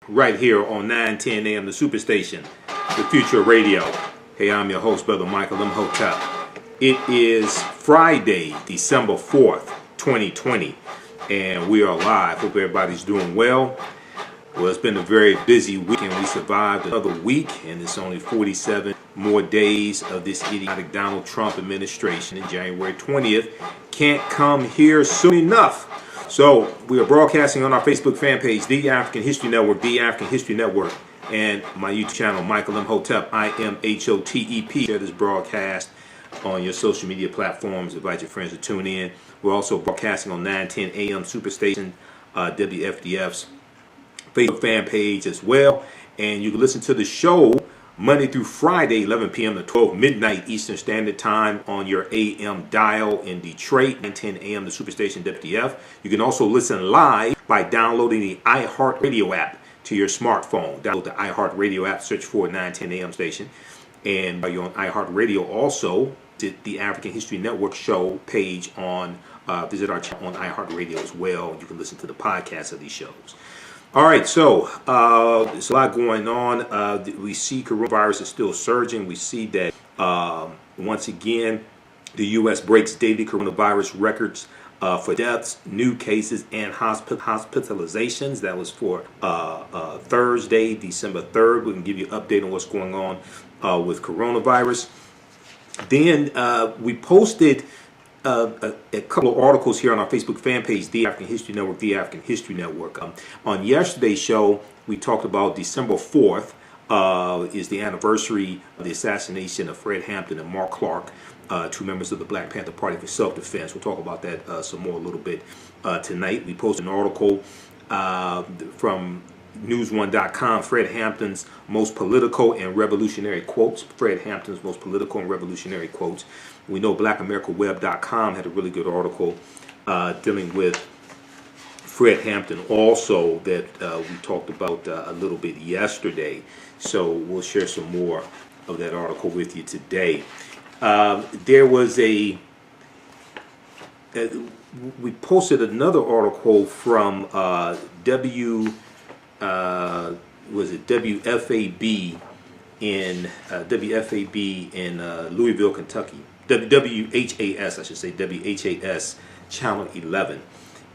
right here on 910 AM, the Superstation, the future of radio. Hey, I'm your host, Brother Michael Imhotep. It is Friday, December 4th, 2020, and we are live. Hope everybody's doing well. Well, it's been a very busy week, and we survived another week, and it's only 47 more days of this idiotic Donald Trump administration, and January 20th can't come here soon enough. So we are broadcasting on our Facebook fan page, The African History Network, The African History Network, and my YouTube channel, Michael Imhotep, IMHOTEP. Share this broadcast on your social media platforms. Invite your friends to tune in. We're also broadcasting on 910 AM Superstation, WFDF's Facebook fan page as well. And you can listen to the show Monday through Friday, 11 p.m. to 12 midnight Eastern Standard Time on your AM dial in Detroit, 910 AM, the Superstation WDF. You can also listen live by downloading the iHeartRadio app to your smartphone. Download the iHeartRadio app, search for 910 AM station. And while you're on iHeartRadio, also the African History Network show page on, visit our channel on iHeartRadio as well. You can listen to the podcast of these shows. All right, so there's a lot going on. We see coronavirus is still surging. We see that once again, the U.S. breaks daily coronavirus records for deaths, new cases, and hospitalizations. That was for Thursday, December 3rd. We can give you an update on what's going on with coronavirus. Then we posted a couple of articles here on our Facebook fan page, The African History Network, The African History Network. On yesterday's show, we talked about December 4th is the anniversary of the assassination of Fred Hampton and Mark Clark, two members of the Black Panther Party for self-defense. We'll talk about that some more a little bit tonight. We posted an article from News1.com, Fred Hampton's most political and revolutionary quotes. Fred Hampton's most political and revolutionary quotes. We know BlackAmericaWeb.com had a really good article dealing with Fred Hampton also that we talked about a little bit yesterday. So we'll share some more of that article with you today. There was we posted another article from WFAB in Louisville, Kentucky. WHAS, I should say, WHAS Channel 11.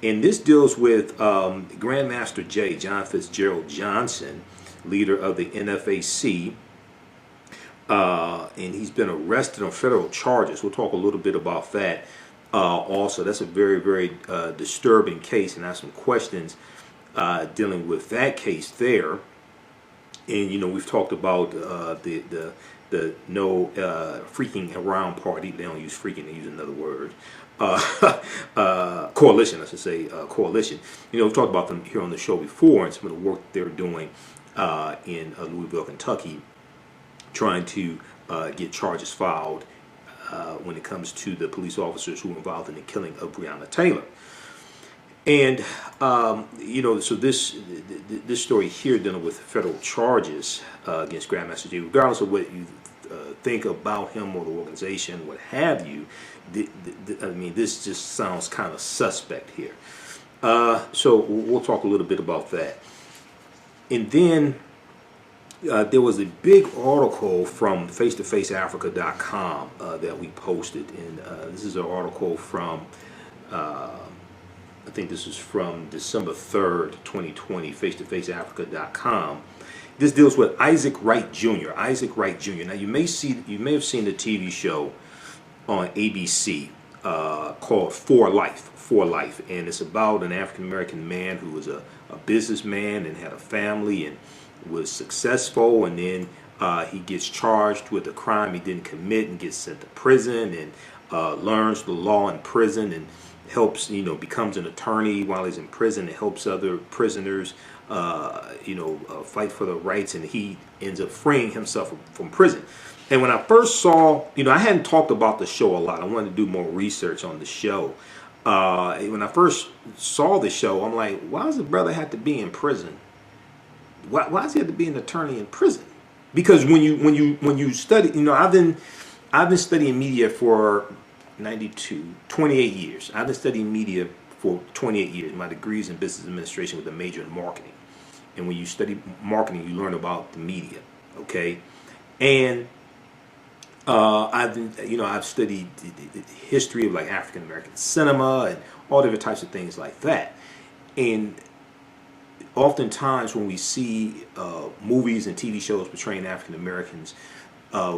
And this deals with Grandmaster Jay, John Fitzgerald Johnson, leader of the NFAC. And he's been arrested on federal charges. We'll talk a little bit about that also. That's a very, very disturbing case, and I have some questions dealing with that case there. And, you know, we've talked about the no freaking around party. They don't use freaking, they use another word. Coalition, I should say, coalition. You know, we've talked about them here on the show before and some of the work they're doing in Louisville, Kentucky, trying to get charges filed when it comes to the police officers who were involved in the killing of Breonna Taylor. And, you know, so this story here dealing with federal charges against Grandmaster Jay, regardless of what you think about him or the organization, what have you, I mean, this just sounds kind of suspect here. So we'll talk a little bit about that. And then there was a big article from face-to-faceafrica.com that we posted. And this is an article from, I think this is from December 3rd, 2020, face-to-faceafrica.com. This deals with Isaac Wright Jr. Isaac Wright Jr. Now you may have seen the TV show on ABC called For Life, and it's about an African American man who was a businessman and had a family and was successful, and then he gets charged with a crime he didn't commit and gets sent to prison and learns the law in prison and helps, you know, becomes an attorney while he's in prison and helps other prisoners fight for their rights, and he ends up freeing himself from prison. And when I first saw, you know, I hadn't talked about the show a lot. I wanted to do more research on the show. When I first saw the show, I'm like, why does the brother have to be in prison? Why does he have to be an attorney in prison? Because when you study, you know, I've been studying media for 28 years. I've been studying media for 28 years. My degree is in business administration with a major in marketing. And when you study marketing, you learn about the media. Okay, and I've studied the history of like African American cinema and all different types of things like that. And oftentimes when we see movies and TV shows portraying African Americans,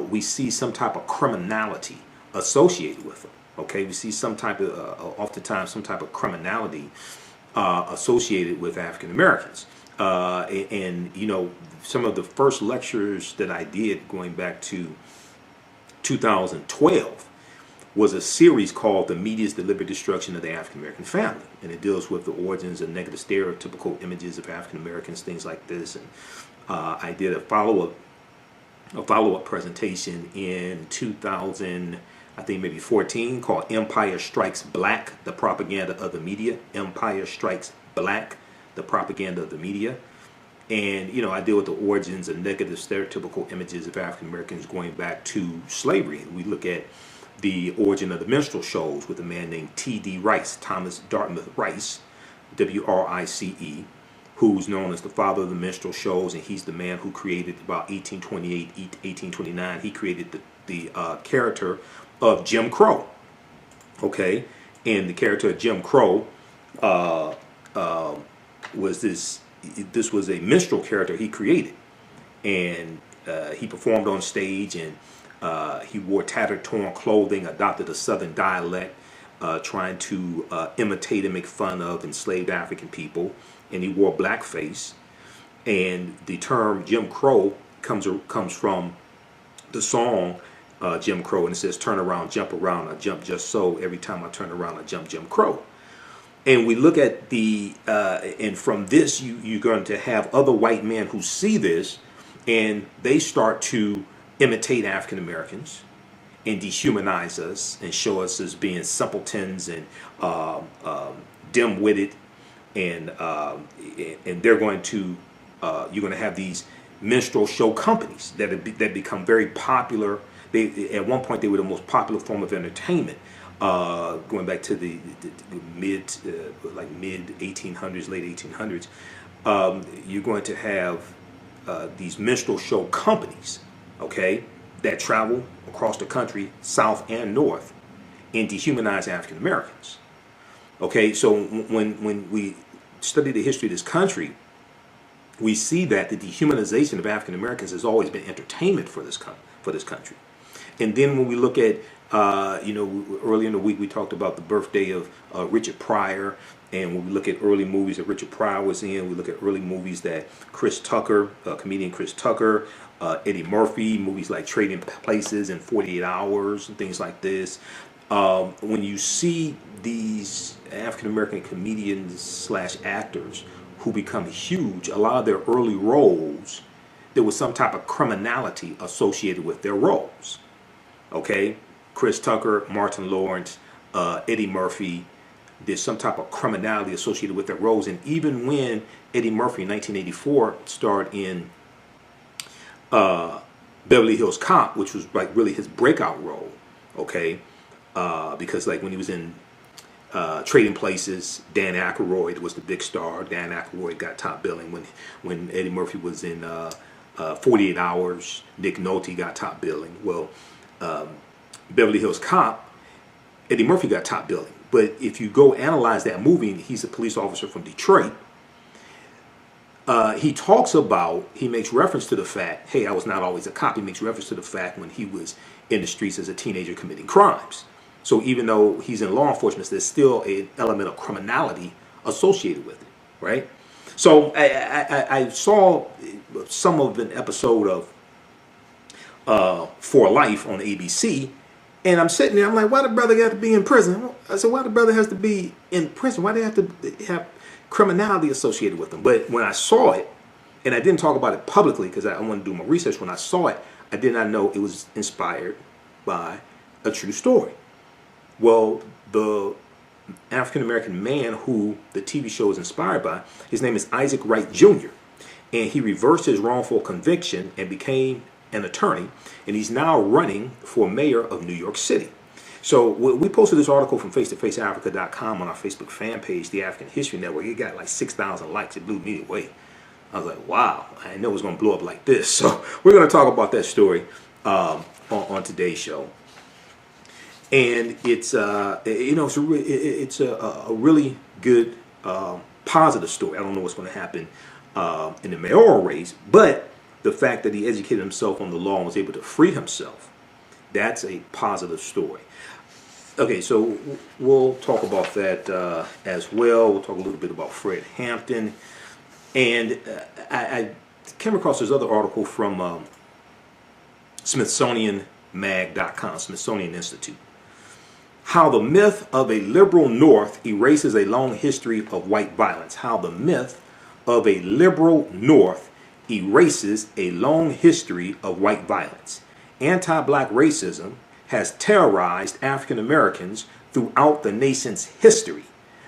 we see some type of criminality associated with them. Okay, we see some type of, oftentimes some type of criminality associated with African Americans. And some of the first lectures that I did going back to 2012 was a series called The Media's Deliberate Destruction of the African American Family. And it deals with the origins of negative stereotypical images of African Americans, things like this. And I did a follow-up presentation in 2000, I think maybe 14, called Empire Strikes Black, the Propaganda of the Media. Empire Strikes Black, the Propaganda of the Media. And, I deal with the origins of negative stereotypical images of African Americans going back to slavery. We look at the origin of the minstrel shows with a man named T.D. Rice, Thomas Dartmouth Rice, W-R-I-C-E, who's known as the father of the minstrel shows, and he's the man who created about 1828, 1829. He created the character of Jim Crow. Okay, and the character of Jim Crow was this was a minstrel character he created, and he performed on stage, and he wore tattered, torn clothing, adopted a southern dialect, trying to imitate and make fun of enslaved African people, and he wore blackface. And the term Jim Crow comes from the song Jim Crow, and it says, "Turn around, jump around, I jump just so. Every time I turn around, I jump Jim Crow." And we look at and from this, you're going to have other white men who see this, and they start to imitate African Americans and dehumanize us and show us as being simpletons and dim-witted, and they're going to you're going to have these minstrel show companies that become very popular. At one point they were the most popular form of entertainment. Going back to the mid 1800s, late 1800s, you're going to have these minstrel show companies, okay, that travel across the country, south and north, and dehumanize African Americans. Okay, so when we study the history of this country, we see that the dehumanization of African Americans has always been entertainment for this country. And then when we look at early in the week we talked about the birthday of Richard Pryor, and when we look at early movies that Richard Pryor was in, we look at early movies that Chris Tucker, comedian Chris Tucker, Eddie Murphy, movies like Trading Places and 48 Hours and things like this. When you see these African American comedians / actors who become huge, a lot of their early roles, there was some type of criminality associated with their roles. Okay, Chris Tucker, Martin Lawrence, Eddie Murphy, there's some type of criminality associated with their roles. And even when Eddie Murphy in 1984 starred in Beverly Hills Cop, which was like really his breakout role, okay, because like when he was in Trading Places, Dan Aykroyd was the big star. Dan Aykroyd got top billing. When Eddie Murphy was in 48 Hours, Nick Nolte got top billing. Well, Beverly Hills Cop, Eddie Murphy got top billing. But if you go analyze that movie, and he's a police officer from Detroit, he makes reference to the fact, hey, I was not always a cop. He makes reference to the fact when he was in the streets as a teenager committing crimes. So even though he's in law enforcement, there's still an element of criminality associated with it, right? So I saw some of an episode of For Life on ABC, and I'm sitting there, I'm like, why the brother got to be in prison? I said, why the brother has to be in prison? Why do they have to have criminality associated with them? But when I saw it, and I didn't talk about it publicly because I wanted to do my research, when I saw it, I did not know it was inspired by a true story. Well, the African-American man who the TV show is inspired by, his name is Isaac Wright Jr., and he reversed his wrongful conviction and became an attorney, and he's now running for mayor of New York City. So we posted this article from face-to-faceafrica.com on our Facebook fan page, The African History Network. It got like 6,000 likes. It blew me away. I was like, wow, I didn't know it was going to blow up like this. So we're going to talk about that story on today's show. And it's it's a really good positive story. I don't know what's going to happen in the mayoral race, but the fact that he educated himself on the law and was able to free himself, that's a positive story. Okay, so we'll talk about that as well. We'll talk a little bit about Fred Hampton. And I came across this other article from SmithsonianMag.com, Smithsonian Institute. How the myth of a liberal North erases a long history of white violence. How the myth of a liberal North erases a long history of white violence. Anti-black racism has terrorized African Americans throughout the nation's history,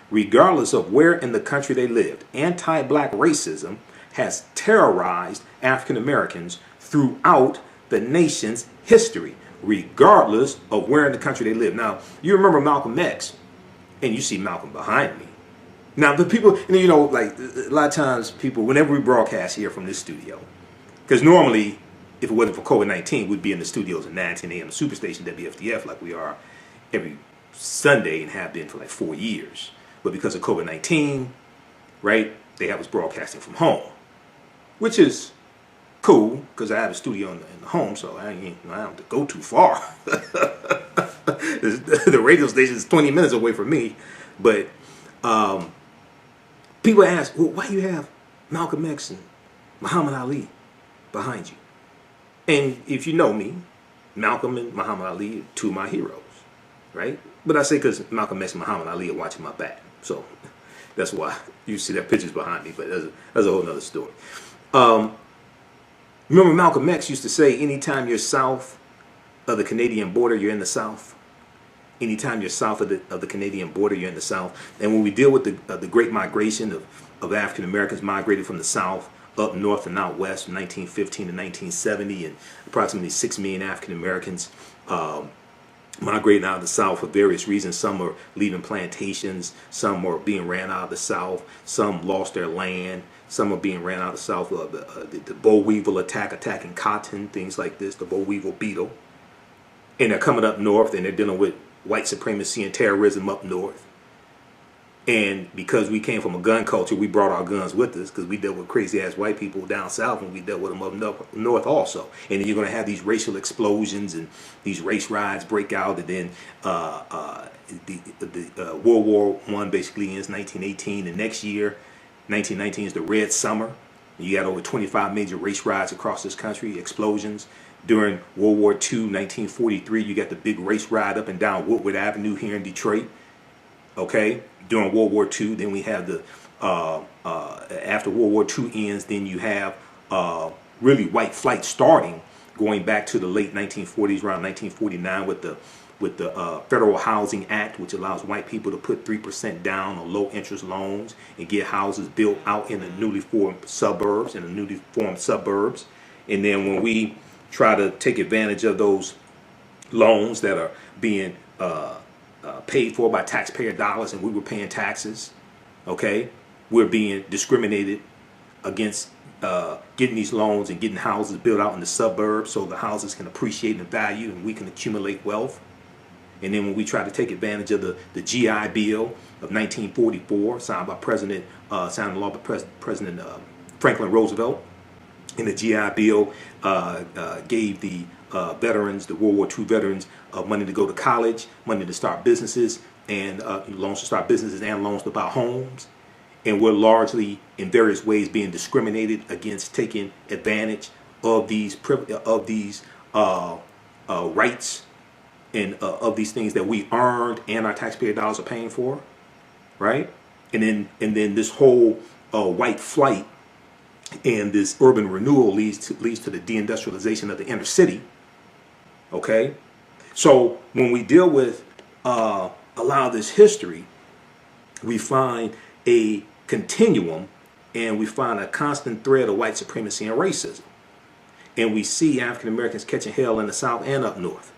regardless of where in the country they lived. Anti-black racism has terrorized African Americans throughout the nation's history, regardless of where in the country they live. Now, you remember Malcolm X, and you see Malcolm behind me. Now, the people, like a lot of times people, whenever we broadcast here from this studio, because normally, if it wasn't for COVID-19, we'd be in the studios at 9:10 a.m. Superstation WFDF like we are every Sunday and have been for like 4 years. But because of COVID-19, right, they have us broadcasting from home, which is cool because I have a studio in the home, so I don't have to go too far. The radio station is 20 minutes away from me, but people ask, well, why do you have Malcolm X and Muhammad Ali behind you? And if you know me, Malcolm and Muhammad Ali are two of my heroes, right? But I say because Malcolm X and Muhammad Ali are watching my back, so that's why you see their pictures behind me. But that's a whole other story. Remember Malcolm X used to say, anytime you're south of the Canadian border, you're in the South. Anytime you're south of the Canadian border, you're in the South. And when we deal with the great migration of African Americans migrated from the South up north and out west from 1915 to 1970, and approximately 6 million African Americans migrating out of the South for various reasons. Some are leaving plantations, some are being ran out of the South, some lost their land, some are being ran out of the South. The boll weevil attacking cotton, things like this, the boll weevil beetle. And they're coming up north and they're dealing with white supremacy and terrorism up north. And because we came from a gun culture, we brought our guns with us because we dealt with crazy ass white people down south, and we dealt with them up north also. And then you're going to have these racial explosions and these race riots break out, and then World War I basically ends 1918. The next year, 1919, is the Red Summer. You got over 25 major race riots across this country, explosions. During World War II, 1943, you got the big race riot up and down Woodward Avenue here in Detroit. Okay, during World War II, then we have the after World War II ends, then you have really white flight starting, going back to the late 1940s, around 1949, with the Federal Housing Act, which allows white people to put 3% down on low interest loans and get houses built out in the newly formed suburbs. And then when we try to take advantage of those loans that are being paid for by taxpayer dollars, and we were paying taxes, okay, we're being discriminated against getting these loans and getting houses built out in the suburbs so the houses can appreciate in value and we can accumulate wealth. And then when we try to take advantage of the GI Bill of 1944, signed law by President Franklin Roosevelt, and the GI Bill gave the veterans, the World War II veterans, money to go to college, money to start businesses, and loans to start businesses and loans to buy homes. And we're largely, in various ways, being discriminated against, taking advantage of these rights and of these things that we earned and our taxpayer dollars are paying for, right? And then this whole white flight and this urban renewal leads to the deindustrialization of the inner city. Okay, so when we deal with a lot of this history, we find a continuum and we find a constant thread of white supremacy and racism. And we see African Americans catching hell in the South and up north.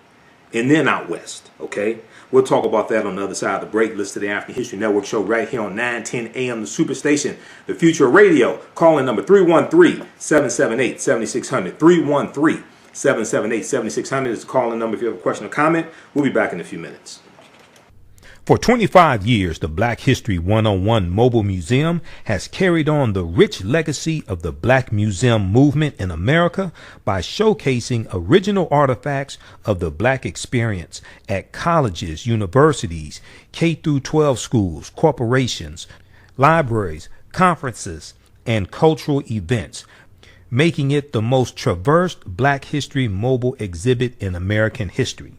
and then out west. Okay, we'll talk about that on the other side of the break. Listen to the African History Network show right here on 910 AM, the Superstation, the future of radio. Calling number 313-778-7600. 313-778-7600 is the calling number if you have a question or comment. We'll be back in a few minutes. For 25 years, the Black History 101 Mobile Museum has carried on the rich legacy of the Black Museum movement in America by showcasing original artifacts of the Black experience at colleges, universities, K-12 schools, corporations, libraries, conferences, and cultural events, making it the most traversed Black History mobile exhibit in American history.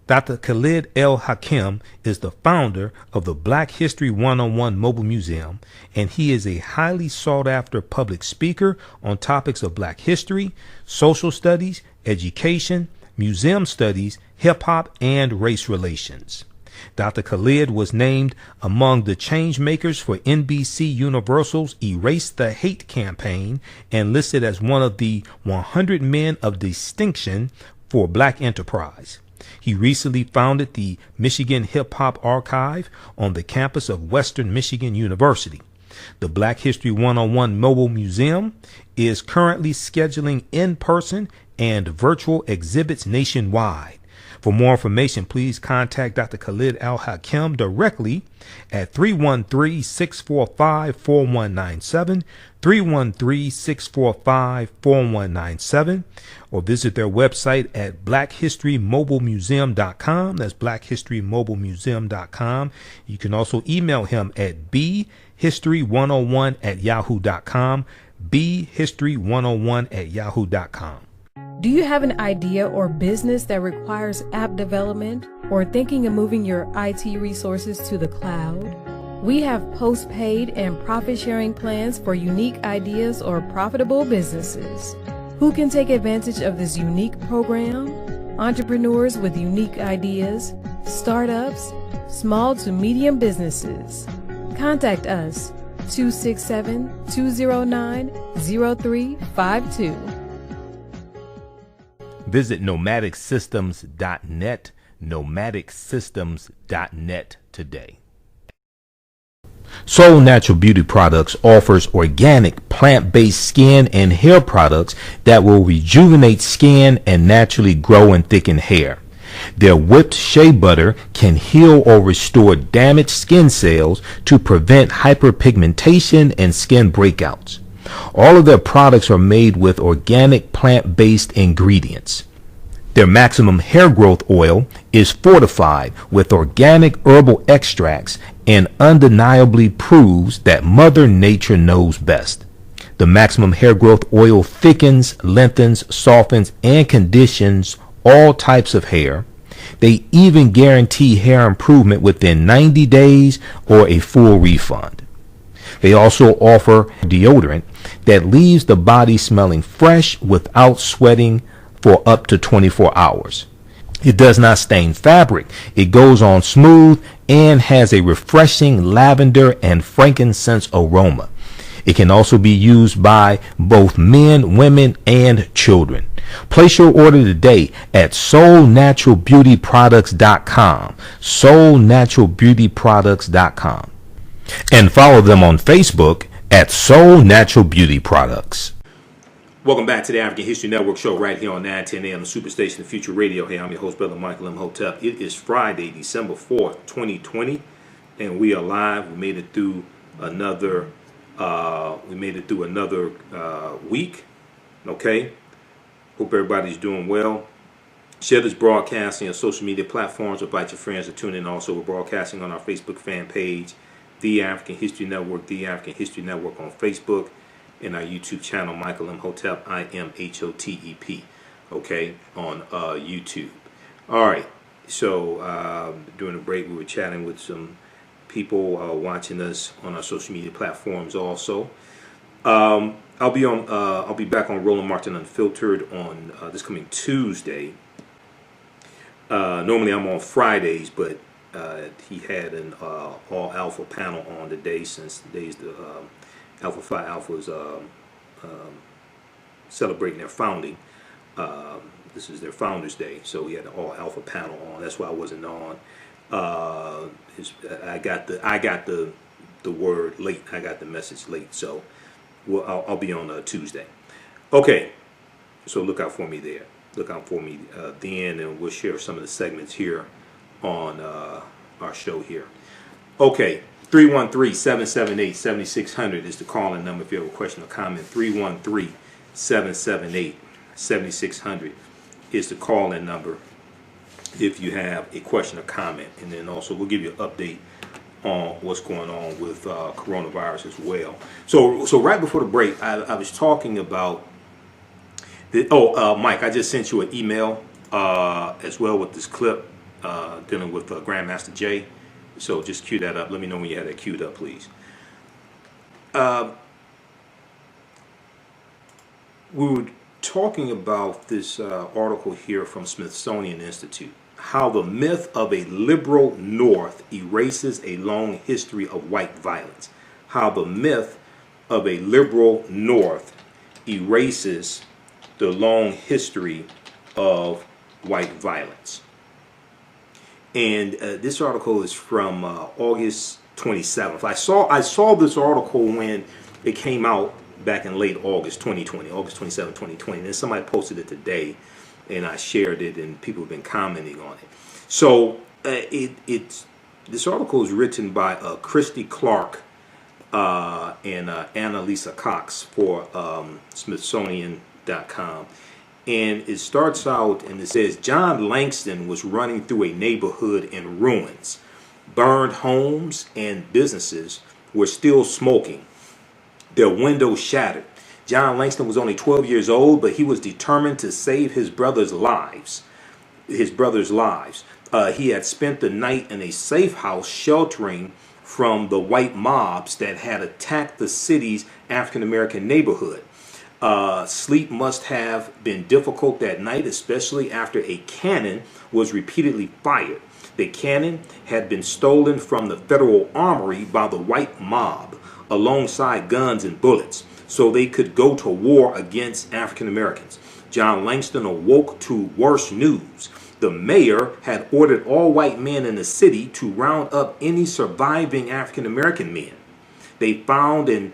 Dr. Khalid El Hakim is the founder of the Black History 101 Mobile Museum, and he is a highly sought-after public speaker on topics of Black history, social studies, education, museum studies, hip-hop, and race relations. Dr. Khalid was named among the change makers for NBC Universal's Erase the Hate campaign and listed as one of the 100 men of distinction for Black enterprise. He recently founded the Michigan Hip Hop Archive on the campus of Western Michigan University. The Black History 101 Mobile Museum is currently scheduling in-person and virtual exhibits nationwide. For more information, please contact Dr. Khalid Al Hakim directly at 313-645-4197, 313-645-4197, or visit their website at blackhistorymobilemuseum.com. That's blackhistorymobilemuseum.com. You can also email him at bhistory101@yahoo.com, bhistory101@yahoo.com. Do you have an idea or business that requires app development or thinking of moving your IT resources to the cloud? We have postpaid and profit-sharing plans for unique ideas or profitable businesses. Who can take advantage of this unique program? Entrepreneurs with unique ideas, startups, small to medium businesses. Contact us 267-209-0352. Visit nomadicsystems.net, nomadicsystems.net today. Soul Natural Beauty Products offers organic plant-based skin and hair products that will rejuvenate skin and naturally grow and thicken hair. Their whipped shea butter can heal or restore damaged skin cells to prevent hyperpigmentation and skin breakouts. All of their products are made with organic plant-based ingredients. Their maximum hair growth oil is fortified with organic herbal extracts and undeniably proves that Mother Nature knows best. The maximum hair growth oil thickens, lengthens, softens, and conditions all types of hair. They even guarantee hair improvement within 90 days or a full refund. They also offer deodorant that leaves the body smelling fresh without sweating for up to 24 hours. It does not stain fabric. It goes on smooth and has a refreshing lavender and frankincense aroma. It can also be used by both men, women, and children. Place your order today at soulnaturalbeautyproducts.com, soulnaturalbeautyproducts.com, and follow them on Facebook at Soul Natural Beauty Products. Welcome back to the African History Network show right here on 910 AM, the Superstation, the Future Radio. Hey, I'm your host, Brother Michael Imhotep. It is Friday, December 4th, 2020, and we are live. We made it through another week. Okay. Hope everybody's doing well. Share this broadcast on your social media platforms. Invite your friends to tune in. Also, we're broadcasting on our Facebook fan page, The African History Network, The African History Network on Facebook, and our YouTube channel, Michael Imhotep, Imhotep, okay, on YouTube. All right. So during the break, we were chatting with some people watching us on our social media platforms. Also, I'll be back on Roland Martin Unfiltered on this coming Tuesday. Normally I'm on Fridays, but he had an all alpha panel on today since today's the Alpha Phi Alpha is celebrating their founding This is their Founders Day, so we had an all alpha panel on. That's why I wasn't on. I got the word late. I got the message late, so I'll be on Tuesday. Okay, so look out for me there. Look out for me then, and we'll share some of the segments here on our show here. Okay, 313-778-7600 is the calling number if you have a question or comment. 313-778-7600 is the calling number if you have a question or comment. And then also we'll give you an update on what's going on with coronavirus as well. So right before the break, I was talking about Mike, I just sent you an email as well with this clip dealing with Grandmaster Jay. So just cue that up. Let me know when you have that queued up, please. We were talking about this article here from Smithsonian Institute, how the myth of a liberal North erases a long history of white violence. How the myth of a liberal North erases the long history of white violence. And this article is from August 27th. I saw this article when it came out back in late August 2020, August 27, 2020. And then somebody posted it today, and I shared it, and people have been commenting on it. So this article is written by Christy Clark and Annalisa Cox for Smithsonian.com. And it starts out and it says, John Langston was running through a neighborhood in ruins. Burned homes and businesses were still smoking, their windows shattered. John Langston was only 12 years old, but he was determined to save his brother's lives. He had spent the night in a safe house sheltering from the white mobs that had attacked the city's African-American neighborhood. Sleep must have been difficult that night, especially after a cannon was repeatedly fired. The cannon had been stolen from the federal armory by the white mob, alongside guns and bullets, so they could go to war against African Americans. John Langston awoke to worse news. The mayor had ordered all white men in the city to round up any surviving African American men they found and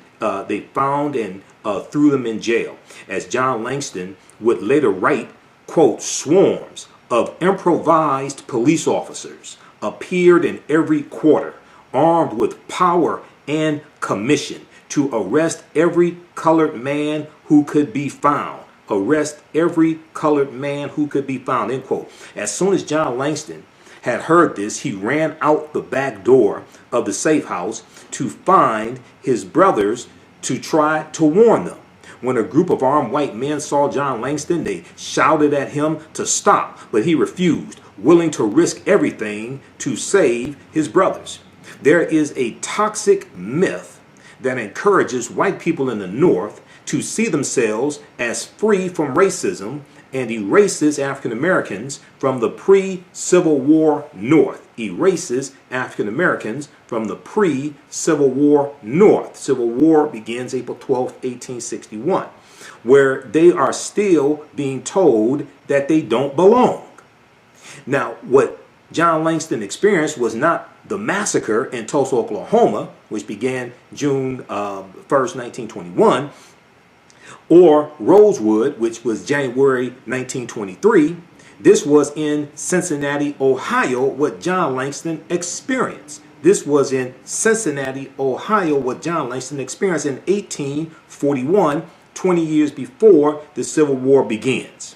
threw them in jail. As John Langston would later write, quote, swarms of improvised police officers appeared in every quarter, armed with power and commission to arrest every colored man who could be found. Arrest every colored man who could be found, end quote. As soon as John Langston had heard this, he ran out the back door of the safe house to find his brothers to try to warn them. When a group of armed white men saw John Langston, they shouted at him to stop, but he refused, willing to risk everything to save his brothers. There is a toxic myth that encourages white people in the North to see themselves as free from racism and erases African Americans from the pre-Civil War North. Erases African Americans from the pre-Civil War North. Civil War begins April 12, 1861, where they are still being told that they don't belong. Now, what John Langston experienced was not the massacre in Tulsa, Oklahoma, which began June 1st, 1921, or Rosewood, which was January 1923. This was in Cincinnati, Ohio, what John Langston experienced. This was in Cincinnati, Ohio, what John Langston experienced in 1841, 20 years before the Civil War begins.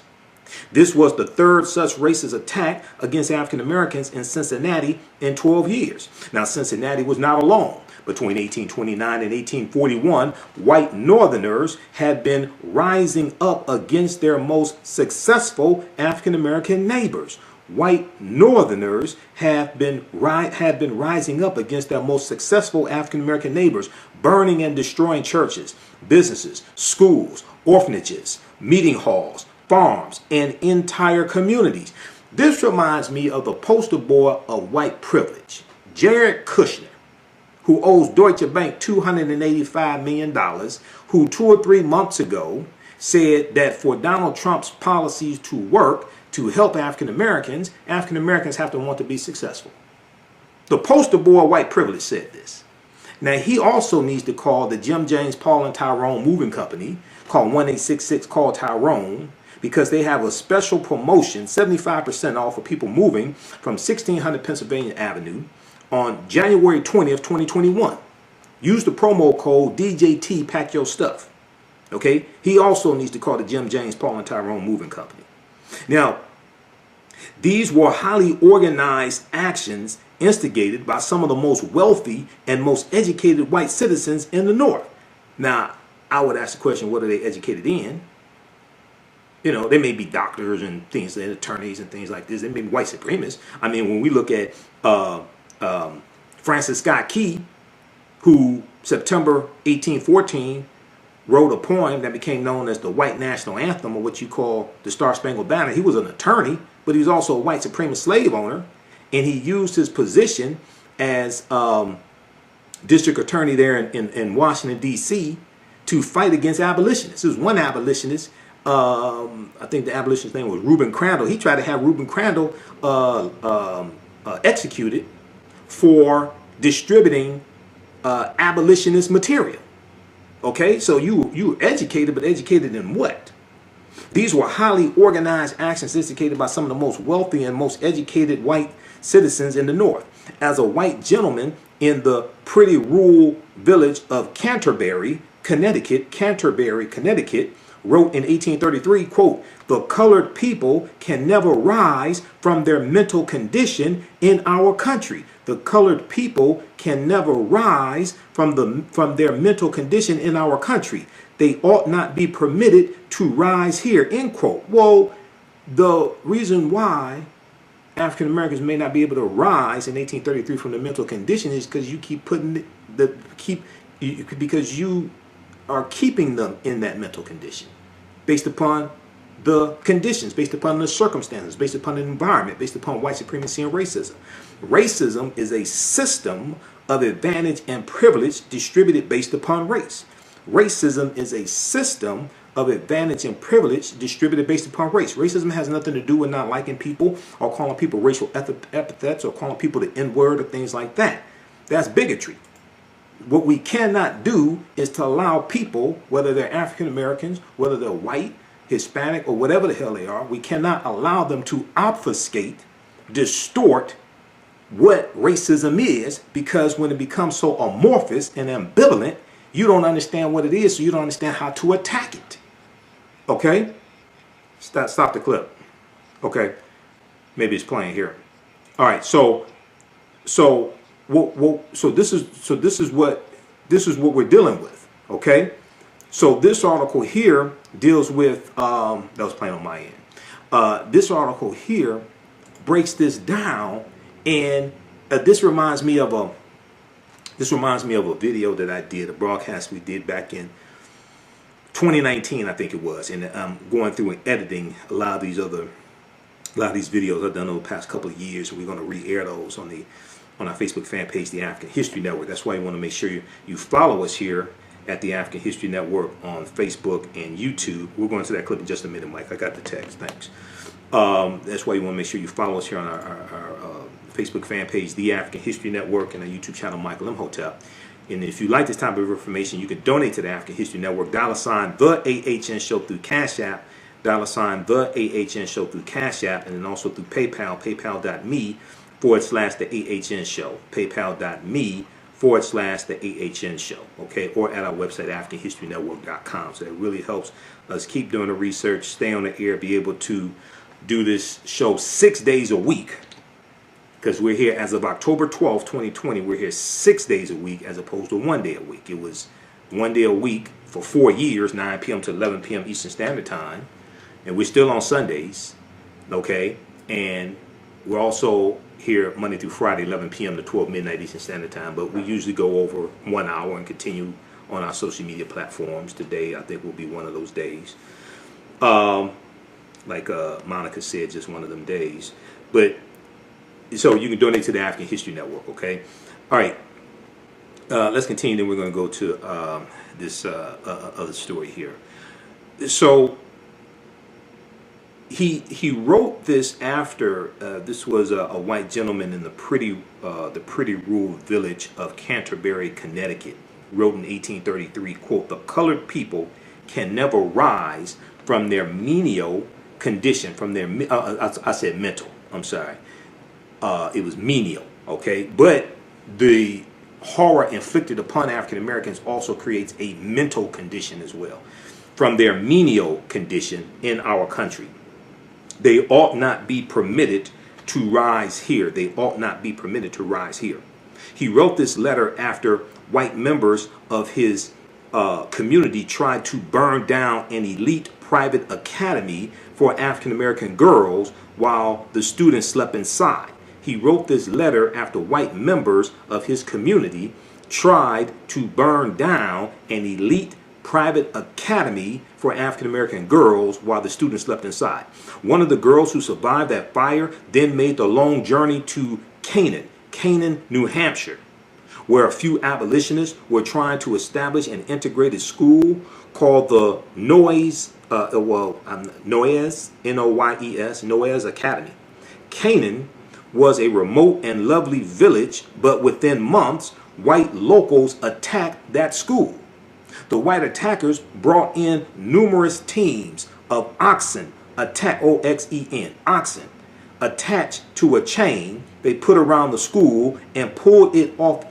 This was the third such racist attack against African Americans in Cincinnati in 12 years. Now, Cincinnati was not alone. Between 1829 and 1841, white Northerners had been rising up against their most successful African American neighbors. White Northerners had been rising up against their most successful African American neighbors, burning and destroying churches, businesses, schools, orphanages, meeting halls, farms, and entire communities. This reminds me of the poster boy of white privilege, Jared Kushner, who owes Deutsche Bank $285 million, who 2 or 3 months ago said that for Donald Trump's policies to work to help African Americans have to want to be successful. The poster boy of white privilege said this. Now, he also needs to call the Jim, James, Paul, and Tyrone moving company, called 1-866-CALL-TYRONE, because they have a special promotion, 75% off for people moving from 1600 Pennsylvania Avenue on January 20th, 2021. Use the promo code DJT, pack your stuff. Okay? He also needs to call the Jim, James, Paul, and Tyrone moving company. Now, these were highly organized actions instigated by some of the most wealthy and most educated white citizens in the North. Now, I would ask the question, what are they educated in? You know, they may be doctors and things, and attorneys and things like this. They may be white supremacists. I mean, when we look at Francis Scott Key, who September 1814 wrote a poem that became known as the White National Anthem, or what you call the Star Spangled Banner. He was an attorney, but he was also a white supremacist slave owner, and he used his position as district attorney there in Washington, D.C., to fight against abolitionists. There was one abolitionist, I think the abolitionist's name was Reuben Crandall. He tried to have Reuben Crandall executed for distributing abolitionist material. Okay, so you educated, but educated in what? These were highly organized actions instigated by some of the most wealthy and most educated white citizens in the North. As a white gentleman in the pretty rural village of Canterbury, Connecticut, wrote in 1833, quote, "The colored people can never rise from their mental condition in our country. The colored people can never rise from their mental condition in our country. They ought not be permitted to rise here," end quote. Well, the reason why African Americans may not be able to rise in 1833 from the mental condition is because you keep putting because you are keeping them in that mental condition based upon the conditions, based upon the circumstances, based upon the environment, based upon white supremacy and racism. Racism is a system of advantage and privilege distributed based upon race. Racism is a system of advantage and privilege distributed based upon race. Racism has nothing to do with not liking people or calling people racial epithets or calling people the N-word or things like that. That's bigotry. What we cannot do is to allow people, whether they're African Americans, whether they're white, Hispanic, or whatever the hell they are, we cannot allow them to obfuscate, distort what racism is, because when it becomes so amorphous and ambivalent, you don't understand what it is, so you don't understand how to attack it. Okay? Stop the clip. Okay? Maybe it's playing here. All right, so this is what we're dealing with. Okay? So this article here deals with that was playing on my end. This article here breaks this down, and this reminds me of a video that I did, a broadcast we did back in 2019, I think it was, and I'm going through and editing a lot of these videos I've done over the past couple of years. We're going to re-air those on our Facebook fan page, the African History Network. That's why you want to make sure you follow us here at the African History Network on Facebook and YouTube. We're going to that clip in just a minute, Mike. I got the text. Thanks. That's why you want to make sure you follow us here on our Facebook fan page, the African History Network, and our YouTube channel, Michael Imhotep. And if you like this type of information, you can donate to the African History Network. $ the AHN Show through Cash App. $ the AHN Show through Cash App, and then also through PayPal, paypal.me /the AHN Show. PayPal.me /the AHN Show. Okay, or at our website, AfricanHistoryNetwork.com. So it really helps us keep doing the research, stay on the air, be able to do this show 6 days a week. Because we're here as of October 12th, 2020, we're here 6 days a week as opposed to 1 day a week. It was 1 day a week for 4 years, 9 p.m. to 11 p.m. Eastern Standard Time. And we're still on Sundays, okay? And we're also here Monday through Friday, 11 p.m. to 12 midnight Eastern Standard Time. But we usually go over 1 hour and continue on our social media platforms. Today, I think, will be one of those days. Like Monica said, just one of them days. But so you can donate to the African History Network, okay? All right. Let's continue. Then we're going to go to this other story here. So he wrote this after this was a white gentleman in the pretty rural village of Canterbury, Connecticut. Wrote in 1833, quote, "The colored people can never rise from their menial condition, from their I said mental. I'm sorry. It was menial. Okay, but the horror inflicted upon African Americans also creates a mental condition as well. From their menial condition in our country, they ought not be permitted to rise here. They ought not be permitted to rise here." He wrote this letter after white members of his community tried to burn down an elite private academy for African American girls while the students slept inside. He wrote this letter after white members of his community tried to burn down an elite private academy for African American girls while the students slept inside. One of the girls who survived that fire then made the long journey to Canaan, New Hampshire, where a few abolitionists were trying to establish an integrated school called the Noyes, Noyes Academy. Canaan was a remote and lovely village, but within months, white locals attacked that school. The white attackers brought in numerous teams of oxen, oxen, attached to a chain they put around the school and pulled it off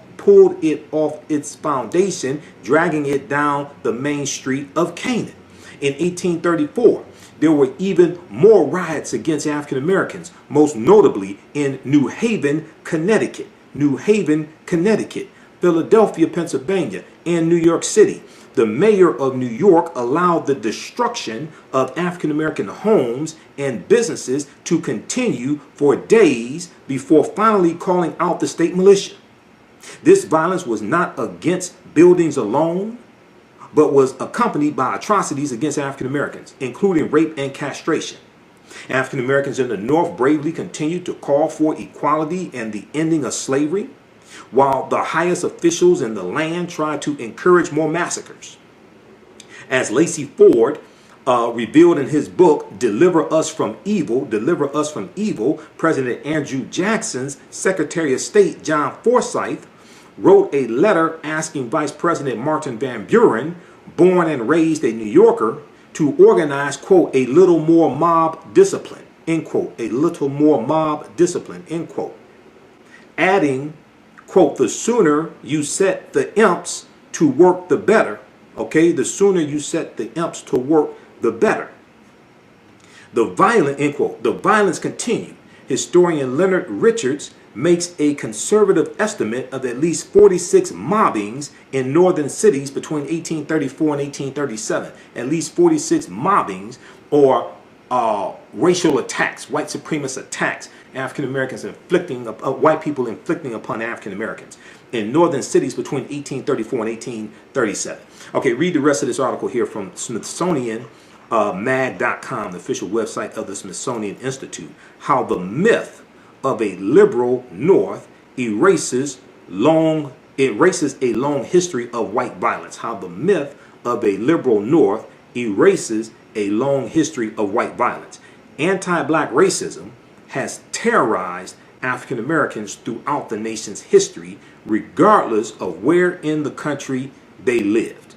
its foundation, dragging it down the main street of Canaan. In 1834, there were even more riots against African Americans, most notably in New Haven, Connecticut, Philadelphia, Pennsylvania, and New York City. The mayor of New York allowed the destruction of African American homes and businesses to continue for days before finally calling out the state militia. This violence was not against buildings alone, but was accompanied by atrocities against African Americans, including rape and castration. African Americans in the North bravely continued to call for equality and the ending of slavery, while the highest officials in the land tried to encourage more massacres. As Lacey Ford revealed in his book, Deliver Us from Evil, President Andrew Jackson's Secretary of State, John Forsyth, wrote a letter asking Vice President Martin Van Buren, born and raised a New Yorker, to organize, quote, a little more mob discipline, end quote, end quote, adding, quote, the sooner you set the imps to work, the better. Okay, the sooner you set the imps to work, the better. End quote. The violence continued. Historian Leonard Richards makes a conservative estimate of at least 46 mobbings in northern cities between 1834 and 1837. At least 46 mobbings or racial attacks, white supremacist attacks, African Americans white people inflicting upon African Americans in northern cities between 1834 and 1837. Okay, read the rest of this article here from Smithsonian mag.com, the official website of the Smithsonian Institute. How the myth of a liberal North erases a long history of white violence. How the myth of a liberal North erases a long history of white violence. Anti-black racism has terrorized African Americans throughout the nation's history, regardless of where in the country they lived.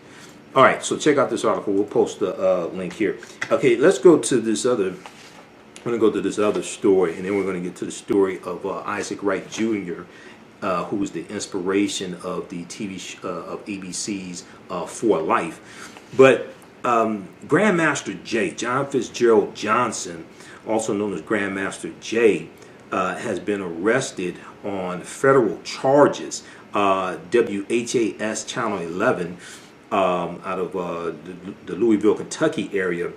All right, so check out this article. We'll post the link here. Okay, let's go to this other. I'm going to go to this other story, and then we're going to get to the story of Isaac Wright Jr., who was the inspiration of the TV of ABC's For Life. But Grandmaster Jay, John Fitzgerald Johnson, also known as Grandmaster Jay, has been arrested on federal charges. WHAS Channel 11 out of the Louisville, Kentucky area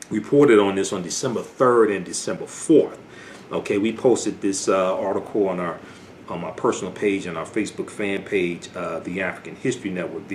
reported on this on December 3rd and December 4th. Okay, we posted this article on my personal page and our Facebook fan page, The African History Network.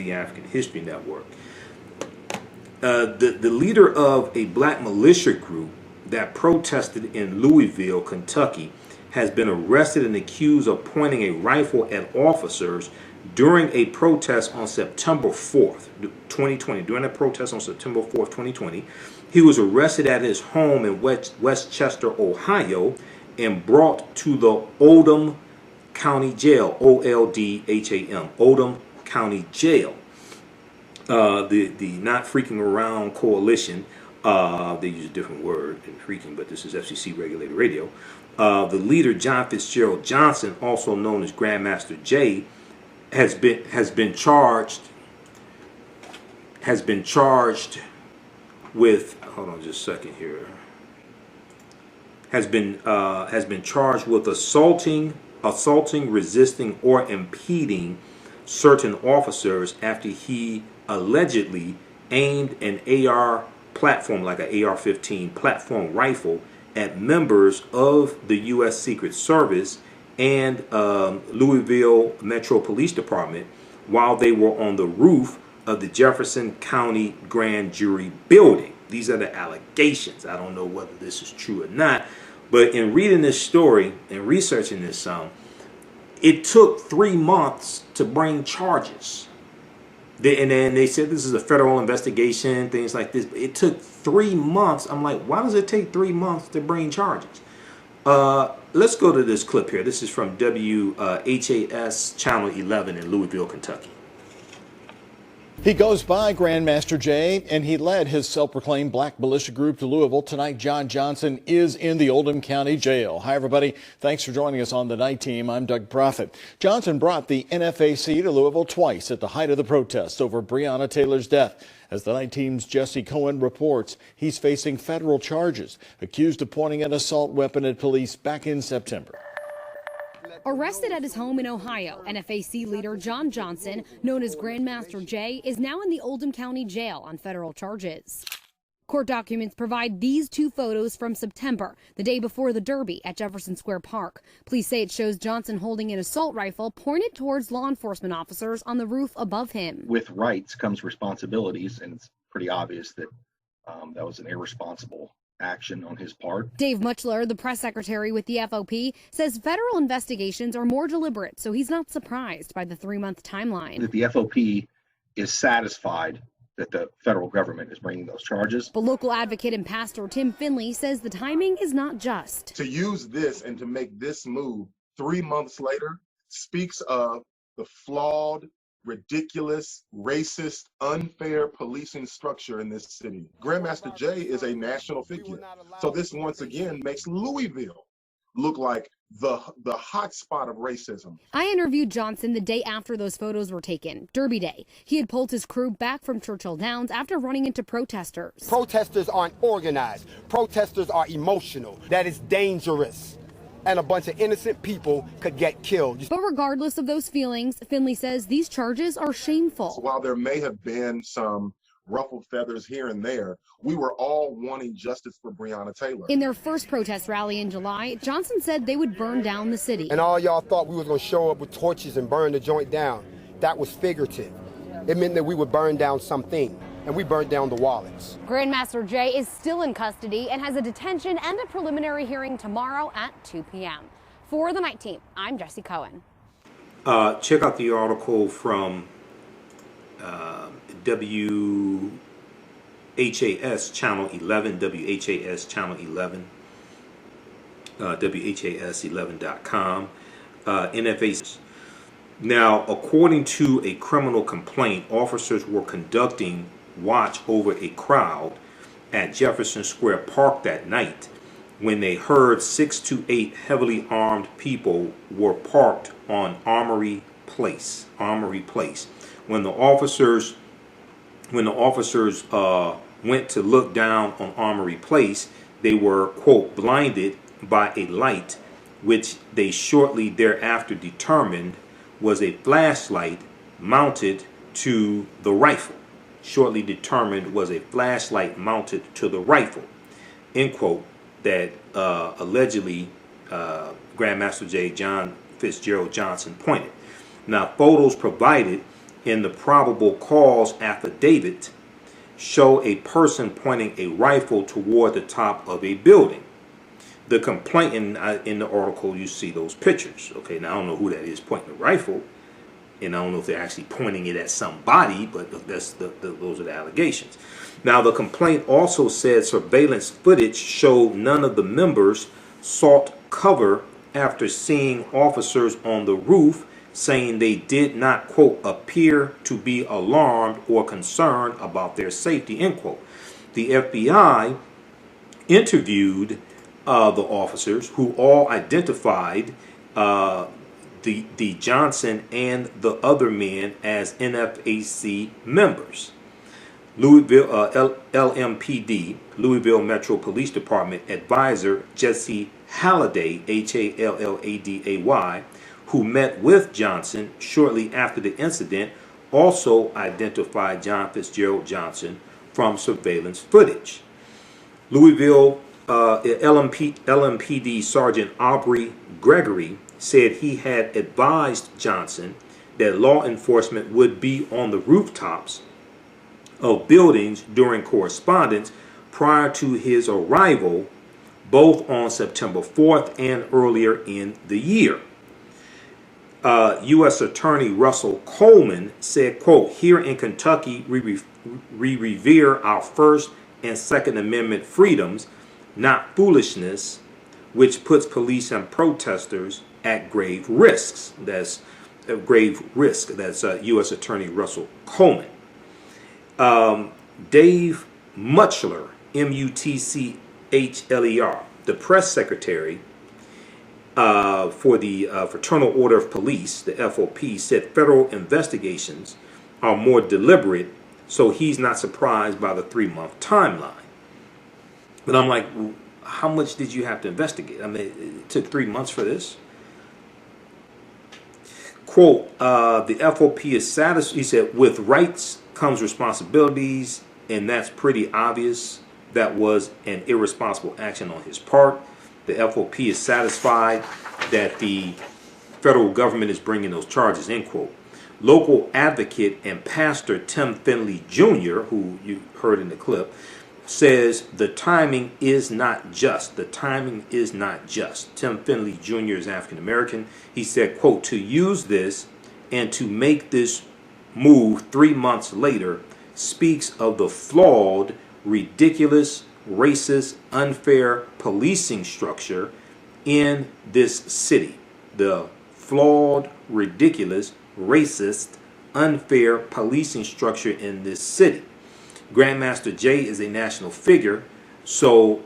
The leader of a black militia group that protested in Louisville, Kentucky, has been arrested and accused of pointing a rifle at officers during a protest on September 4th, 2020. During a protest on September 4th, 2020, he was arrested at his home in Westchester, Ohio, and brought to the Oldham County Jail, OLDHAM, Oldham County Jail. The Not Freaking Around Coalition, they use a different word than freaking, but this is FCC regulated radio. The leader, John Fitzgerald Johnson, also known as Grandmaster Jay, has been charged with, hold on just a second here, has been charged with assaulting, resisting, or impeding certain officers after he allegedly aimed an AR platform, like an AR-15 platform rifle, at members of the U.S. Secret Service and Louisville Metro Police Department while they were on the roof of the Jefferson County Grand Jury building. These are the allegations. I don't know whether this is true or not, but in reading this story and researching this, it took 3 months to bring charges. And then they said this is a federal investigation, things like this. It took 3 months. I'm like, why does it take 3 months to bring charges? Let's go to this clip here. This is from WHAS Channel 11 in Louisville, Kentucky. He goes by Grandmaster Jay, and he led his self-proclaimed black militia group to Louisville. Tonight, John Johnson is in the Oldham County Jail. Hi, everybody. Thanks for joining us on the Night Team. I'm Doug Proffitt. Johnson brought the NFAC to Louisville twice at the height of the protests over Breonna Taylor's death. As the Night Team's Jesse Cohen reports, he's facing federal charges, accused of pointing an assault weapon at police back in September. Arrested at his home in Ohio, NFAC leader John Johnson, known as Grandmaster Jay, is now in the Oldham County Jail on federal charges. Court documents provide these two photos from September, the day before the Derby at Jefferson Square Park. Police say it shows Johnson holding an assault rifle pointed towards law enforcement officers on the roof above him. With rights comes responsibilities, and it's pretty obvious that that was an irresponsible action on his part. Dave Muchler, the press secretary with the FOP, says federal investigations are more deliberate, so he's not surprised by the 3-month timeline. That the FOP is satisfied that the federal government is bringing those charges. But local advocate and pastor Tim Finley says the timing is not just. To use this and to make this move 3 months later speaks of the flawed, ridiculous, racist, unfair policing structure in this city. Grandmaster Jay is a national figure. So this once again makes Louisville look like the hot spot of racism. I interviewed Johnson the day after those photos were taken, Derby Day. He had pulled his crew back from Churchill Downs after running into protesters. Protesters aren't organized. Protesters are emotional. That is dangerous. And a bunch of innocent people could get killed. But regardless of those feelings, Finley says these charges are shameful. While there may have been some ruffled feathers here and there, we were all wanting justice for Breonna Taylor. In their first protest rally in July, Johnson said they would burn down the city. And all y'all thought we was going to show up with torches and burn the joint down. That was figurative. It meant that we would burn down something. And we burned down the wallets. Grandmaster Jay is still in custody and has a detention and a preliminary hearing tomorrow at 2 p.m. For the Night Team, I'm Jesse Cohen. Check out the article from WHAS Channel 11, WHAS Channel 11, WHAS11.com, NFAC. Now, according to a criminal complaint, officers were conducting watch over a crowd at Jefferson Square Park that night when they heard 6 to 8 heavily armed people were parked on Armory Place. When the officers went to look down on Armory Place, they were, quote, blinded by a light, which they shortly thereafter determined was a flashlight mounted to the rifle. End quote. That allegedly Grandmaster Jay, John Fitzgerald Johnson, pointed. Now, photos provided in the probable cause affidavit show a person pointing a rifle toward the top of a building. The complaint in the article, you see those pictures. Okay, now I don't know who that is pointing the rifle. And I don't know if they're actually pointing it at somebody, but those are the allegations. Now, the complaint also said surveillance footage showed none of the members sought cover after seeing officers on the roof, saying they did not, quote, appear to be alarmed or concerned about their safety, end quote. The FBI interviewed the officers, who all identified the Johnson and the other men as NFAC members. Louisville LMPD, Louisville Metro Police Department advisor Jesse Halladay, Halladay, who met with Johnson shortly after the incident, also identified John Fitzgerald Johnson from surveillance footage. Louisville LMPD Sergeant Aubrey Gregory said he had advised Johnson that law enforcement would be on the rooftops of buildings during correspondence prior to his arrival, both on September 4th and earlier in the year. U.S. Attorney Russell Coleman said, quote, here in Kentucky, we revere our First and Second Amendment freedoms, not foolishness, which puts police and protesters at grave risks. That's grave risk. That's U.S. Attorney Russell Coleman. Dave Mutchler, Mutchler, the press secretary for the Fraternal Order of Police, the FOP, said federal investigations are more deliberate, so he's not surprised by the 3-month timeline. But I'm like, how much did you have to investigate? I mean, it took 3 months for this. Quote, the FOP is satisfied, he said, with rights comes responsibilities, and that's pretty obvious. That was an irresponsible action on his part. The FOP is satisfied that the federal government is bringing those charges, end quote. Local advocate and pastor Tim Finley Jr., who you heard in the clip, says the timing is not just. The timing is not just. Tim Finley Jr. is African American. He said, quote, to use this and to make this move 3 months later speaks of the flawed, ridiculous, racist, unfair policing structure in this city. The flawed, ridiculous, racist, unfair policing structure in this city. Grandmaster Jay is a national figure, so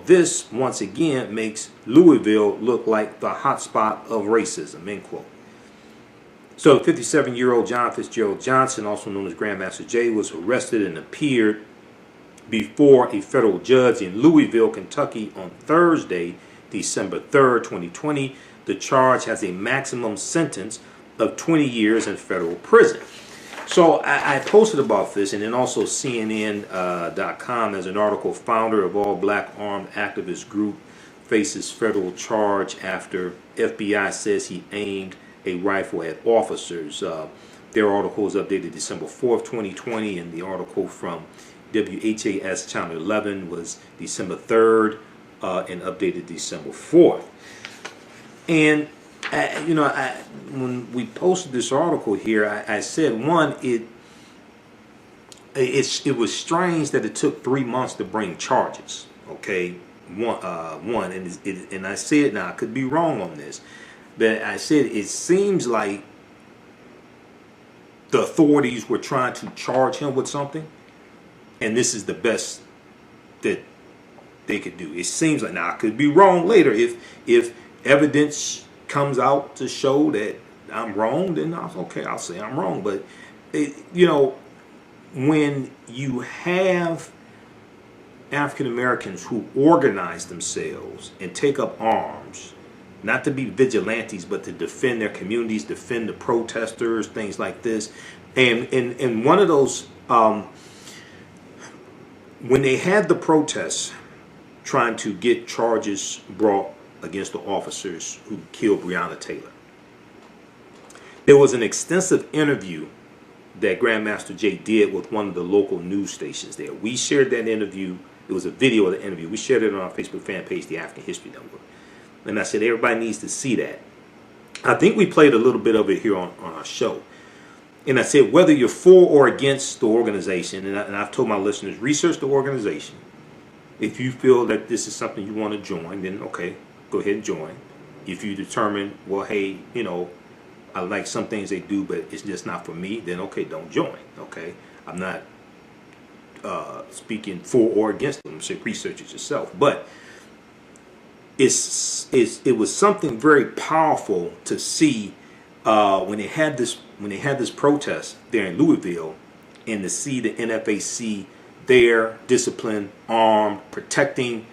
this once again makes Louisville look like the hotspot of racism, end quote. So 57-year-old John Fitzgerald Johnson, also known as Grandmaster Jay, was arrested and appeared before a federal judge in Louisville, Kentucky on Thursday, December 3rd, 2020. The charge has a maximum sentence of 20 years in federal prison. So I posted about this, and then also CNN.com. There's an article, founder of all black armed activist group faces federal charge after FBI says he aimed a rifle at officers. Their article is updated December 4th, 2020, and the article from WHAS Channel 11 was December 3rd and updated December 4th. And when we posted this article here, I said, one, it was strange that it took 3 months to bring charges. Okay, one, and I said, now I could be wrong on this, but I said it seems like the authorities were trying to charge him with something, and this is the best that they could do. It seems like, now I could be wrong later. If evidence comes out to show that I'm wrong, then I'll say I'm wrong. But when you have African Americans who organize themselves and take up arms, not to be vigilantes, but to defend their communities, defend the protesters, things like this, and one of those, when they had the protests trying to get charges brought against the officers who killed Breonna Taylor, there was an extensive interview that Grandmaster Jay did with one of the local news stations there. We shared that interview. It was a video of the interview. We shared it on our Facebook fan page, the African History Network. And I said, everybody needs to see that. I think we played a little bit of it here on our show. And I said, whether you're for or against the organization, and I've told my listeners, research the organization. If you feel that this is something you want to join, then okay, go ahead and join. If you determine, well, hey, you know, I like some things they do, but it's just not for me, then okay, don't join. Okay, I'm not speaking for or against them. So research it yourself. But it was something very powerful to see when they had this protest there in Louisville, and to see the NFAC there, disciplined, armed, protecting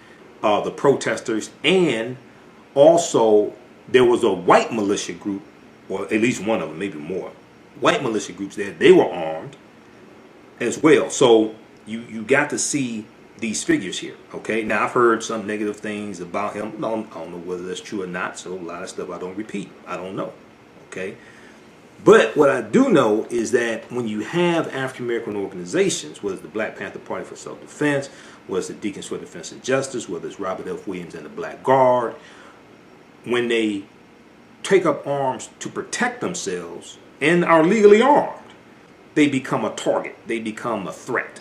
the protesters, and also there was a white militia group, or at least one of them, maybe more, white militia groups there. They were armed as well. So you got to see these figures here. Okay, now I've heard some negative things about him. I don't know whether that's true or not. So a lot of stuff I don't repeat. I don't know. Okay, but what I do know is that when you have African American organizations, whether it's the Black Panther Party for Self-Defense, whether it's the Deacons for Defense and Justice, whether it's Robert F. Williams and the Black Guard, when they take up arms to protect themselves and are legally armed, they become a target. They become a threat,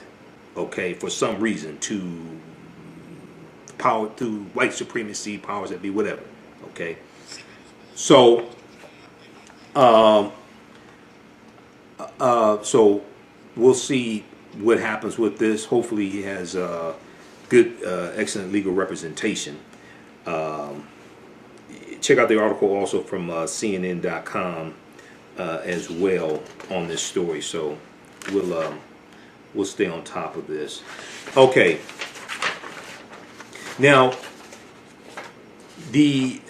okay, for some reason, to power, to white supremacy, powers that be, whatever, okay. So, so we'll see what happens with this. Hopefully he has good, excellent legal representation. Check out the article also from CNN.com as well on this story. So we'll stay on top of this. Okay. Now, we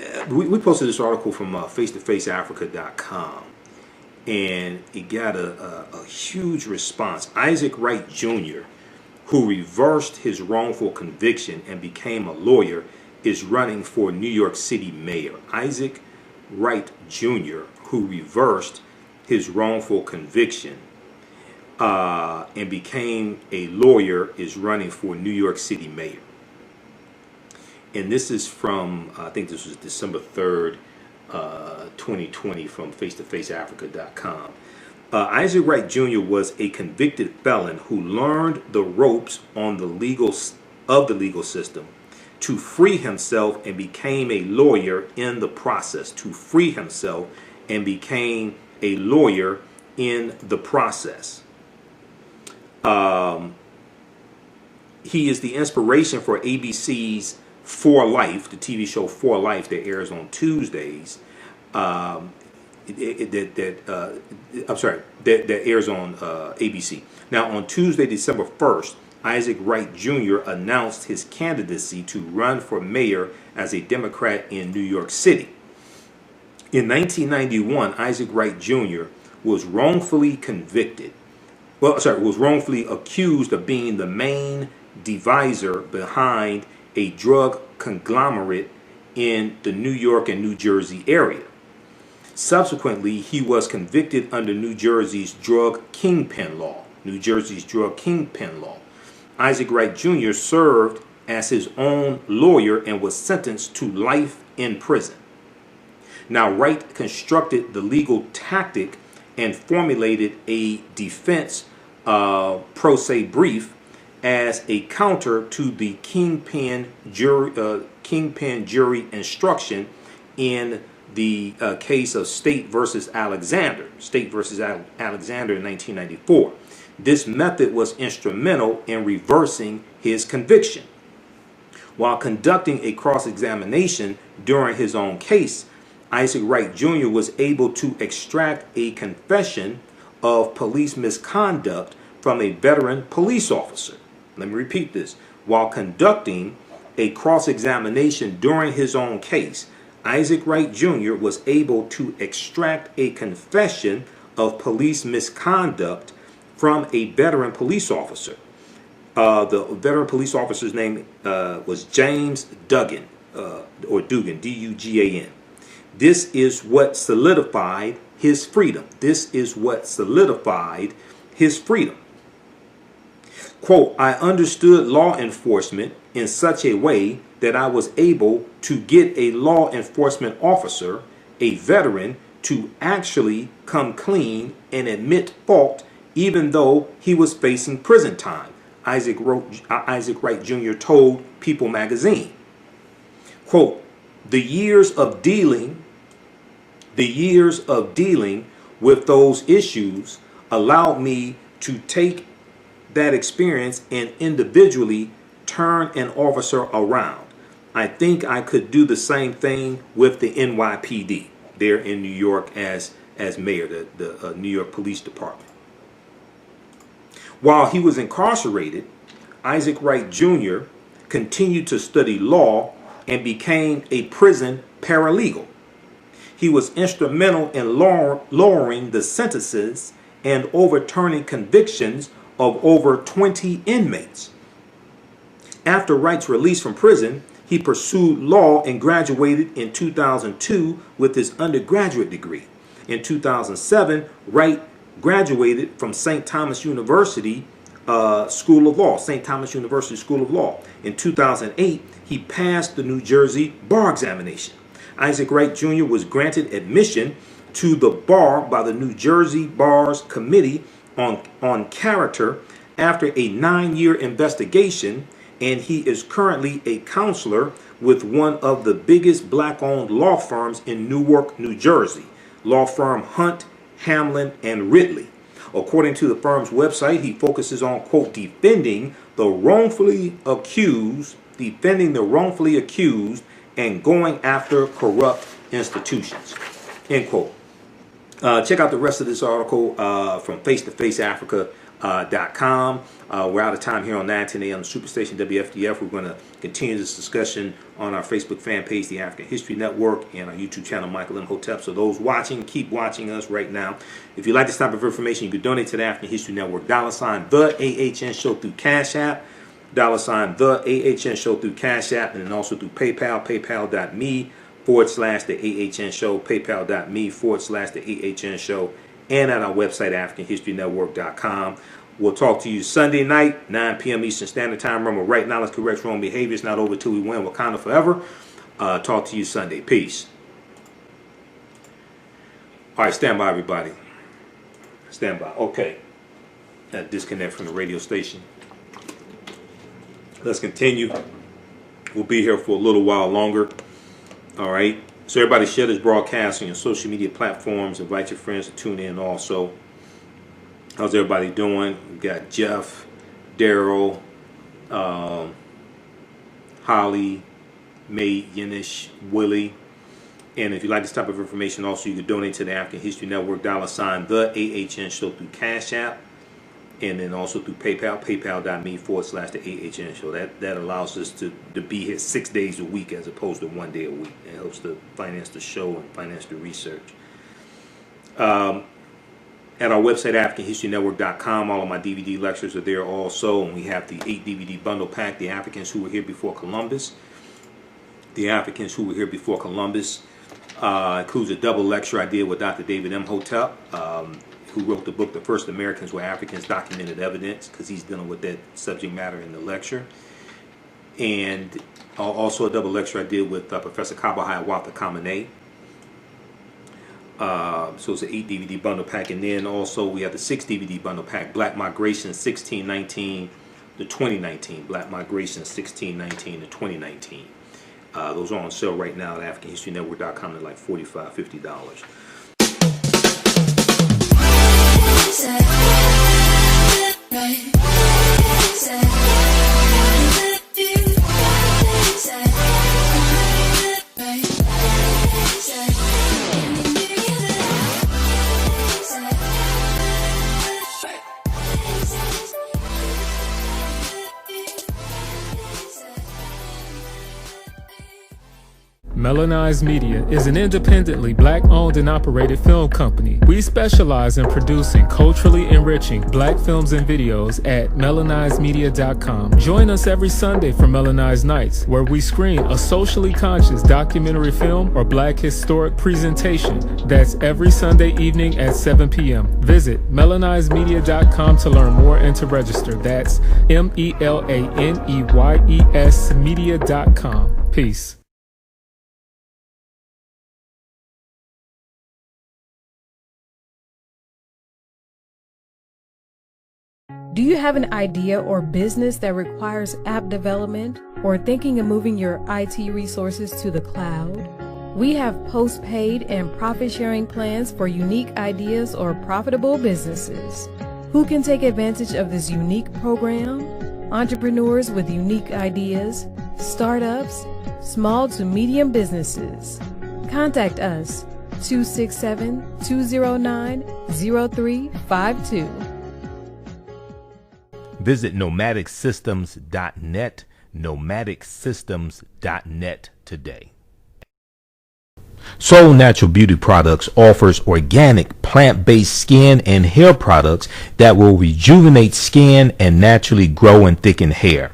posted this article from face-to-faceafrica.com, and it got a huge response. Isaac Wright Jr., who reversed his wrongful conviction and became a lawyer, is running for New York City mayor. Isaac Wright Jr., who reversed his wrongful conviction and became a lawyer, is running for New York City mayor. And this is from, I think this was December 3rd, 2020, from face-to-faceafrica.com. Isaac Wright Jr. was a convicted felon who learned the ropes on the legal system to free himself and became a lawyer in the process. To free himself and became a lawyer in the process. He is the inspiration for ABC's For Life, the TV show For Life that airs on Tuesdays. That airs on ABC. Now, on Tuesday, December 1st, Isaac Wright Jr. announced his candidacy to run for mayor as a Democrat in New York City. In 1991, Isaac Wright Jr. was wrongfully accused of being the main deviser behind a drug conglomerate in the New York and New Jersey area. Subsequently, he was convicted under New Jersey's drug kingpin law. Isaac Wright Jr. served as his own lawyer and was sentenced to life in prison. Now, Wright constructed the legal tactic and formulated a defense pro se brief as a counter to the kingpin jury instruction in the case of State versus Alexander in 1994. This method was instrumental in reversing his conviction. While conducting a cross-examination during his own case, Isaac Wright Jr. was able to extract a confession of police misconduct from a veteran police officer. Let me repeat this. While conducting a cross-examination during his own case, Isaac Wright Jr. was able to extract a confession of police misconduct from a veteran police officer. The veteran police officer's name was James Duggan, or Dugan, D-U-G-A-N. This is what solidified his freedom. Quote, I understood law enforcement in such a way that I was able to get a law enforcement officer, a veteran, to actually come clean and admit fault, even though he was facing prison time, Isaac Wright Jr. told People magazine. Quote, the years of dealing with those issues allowed me to take that experience and individually turn an officer around. I think I could do the same thing with the NYPD there in New York as mayor, the New York Police Department. While he was incarcerated, Isaac Wright Jr. continued to study law and became a prison paralegal. He was instrumental in lowering the sentences and overturning convictions of over 20 inmates. After Wright's release from prison, he pursued law and graduated in 2002 with his undergraduate degree. In 2007, Wright graduated from St. Thomas University School of Law. St. Thomas University School of Law. In 2008, he passed the New Jersey bar examination. Isaac Wright Jr. was granted admission to the bar by the New Jersey Bars Committee on Character after a 9-year investigation, and he is currently a counselor with one of the biggest black-owned law firms in Newark, New Jersey, law firm Hunt, Hamlin, and Ridley. According to the firm's website, he focuses on, quote, defending the wrongfully accused and going after corrupt institutions, end quote. Check out the rest of this article from face-to-faceafrica.com. We're out of time here on 910 AM Superstation WFDF. We're going to continue this discussion on our Facebook fan page, the African History Network, and our YouTube channel, Michael Imhotep. So those watching, keep watching us right now. If you like this type of information, you can donate to the African History Network. $ the AHN Show through Cash App. $ the AHN Show through Cash App, and then also through PayPal, paypal.me/the AHN Show, paypal.me/the AHN Show, and at our website, AfricanHistoryNetwork.com. We'll talk to you Sunday night, 9 p.m. Eastern Standard Time. Remember, right knowledge corrects wrong behavior. It's not over till we win. Wakanda forever. Talk to you Sunday. Peace. All right, stand by, everybody. Stand by. Okay. Disconnect from the radio station. Let's continue. We'll be here for a little while longer. All right. So everybody share this broadcast on your social media platforms. Invite your friends to tune in also. How's everybody doing? We've got Jeff, Daryl, Holly, May, Yenish, Willie. And if you like this type of information, also you can donate to the African History Network, $ the AHN Show through Cash App. And then also through PayPal, paypal.me/the AHN Show. That allows us to be here 6 days a week as opposed to 1 day a week. It helps to finance the show and finance the research. At our website, AfricanHistoryNetwork.com, all of my DVD lectures are there also. And we have the 8 DVD bundle pack, The Africans Who Were Here Before Columbus. The Africans Who Were Here Before Columbus includes a double lecture I did with Dr. David Imhotep, who wrote the book, The First Americans Were Africans, Documented Evidence, because he's dealing with that subject matter in the lecture. And also a double lecture I did with Professor Kaba Hiawatha Kamene. So it's an 8 DVD bundle pack. And then also we have the 6 DVD bundle pack, Black Migration 1619 to 2019. Black Migration 1619 to 2019. Those are on sale right now at AfricanHistoryNetwork.com. They're like $45, $50. Melanized Media is an independently black-owned and operated film company. We specialize in producing culturally enriching black films and videos at melanizedmedia.com. Join us every Sunday for Melanized Nights, where we screen a socially conscious documentary film or black historic presentation. That's every Sunday evening at 7 p.m. Visit melanizedmedia.com to learn more and to register. That's MELANEYES media.com. Peace. Do you have an idea or business that requires app development or thinking of moving your IT resources to the cloud? We have post-paid and profit-sharing plans for unique ideas or profitable businesses. Who can take advantage of this unique program? Entrepreneurs with unique ideas, startups, small to medium businesses. Contact us 267-209-0352. Visit nomadicsystems.net, nomadicsystems.net today. Soul Natural Beauty Products offers organic plant-based skin and hair products that will rejuvenate skin and naturally grow and thicken hair.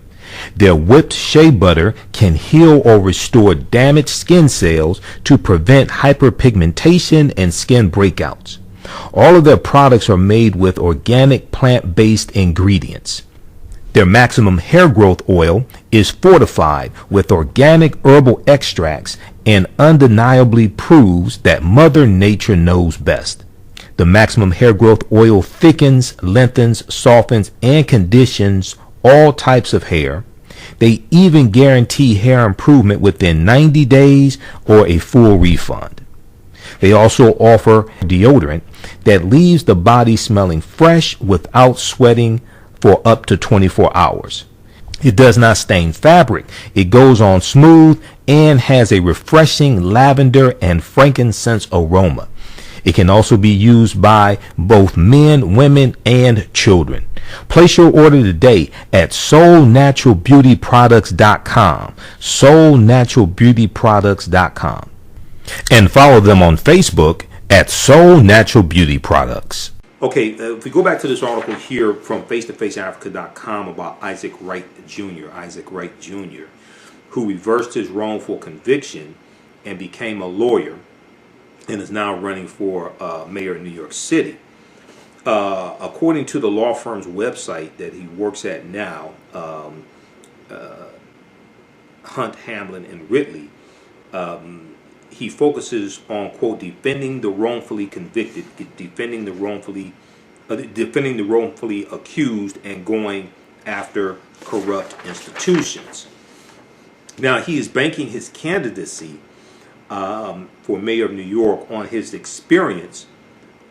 Their whipped shea butter can heal or restore damaged skin cells to prevent hyperpigmentation and skin breakouts. All of their products are made with organic plant-based ingredients. Their maximum hair growth oil is fortified with organic herbal extracts and undeniably proves that Mother Nature knows best. The maximum hair growth oil thickens, lengthens, softens, and conditions all types of hair. They even guarantee hair improvement within 90 days or a full refund. They also offer deodorant that leaves the body smelling fresh without sweating for up to 24 hours. It does not stain fabric. It goes on smooth and has a refreshing lavender and frankincense aroma. It can also be used by both men, women, and children. Place your order today at soulnaturalbeautyproducts.com. soulnaturalbeautyproducts.com. And follow them on Facebook at Soul Natural Beauty Products. Okay, if we go back to this article here from face-to-faceafrica.com about Isaac Wright Jr., who reversed his wrongful conviction and became a lawyer and is now running for mayor of New York City. According to the law firm's website that he works at now, Hunt, Hamlin, and Ridley, he focuses on, quote, defending the wrongfully convicted, defending the wrongfully accused, and going after corrupt institutions. Now, he is banking his candidacy for mayor of New York on his experience,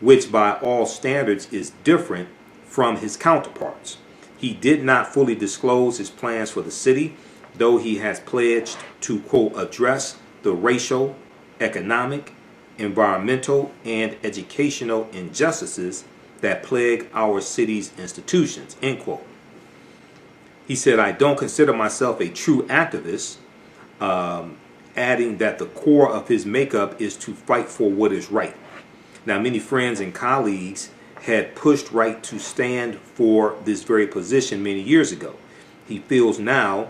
which by all standards is different from his counterparts. He did not fully disclose his plans for the city, though he has pledged to, quote, address the racial, economic, environmental, and educational injustices that plague our city's institutions, end quote. He said, I don't consider myself a true activist, adding that the core of his makeup is to fight for what is right. Now, many friends and colleagues had pushed Wright to stand for this very position many years ago. He feels now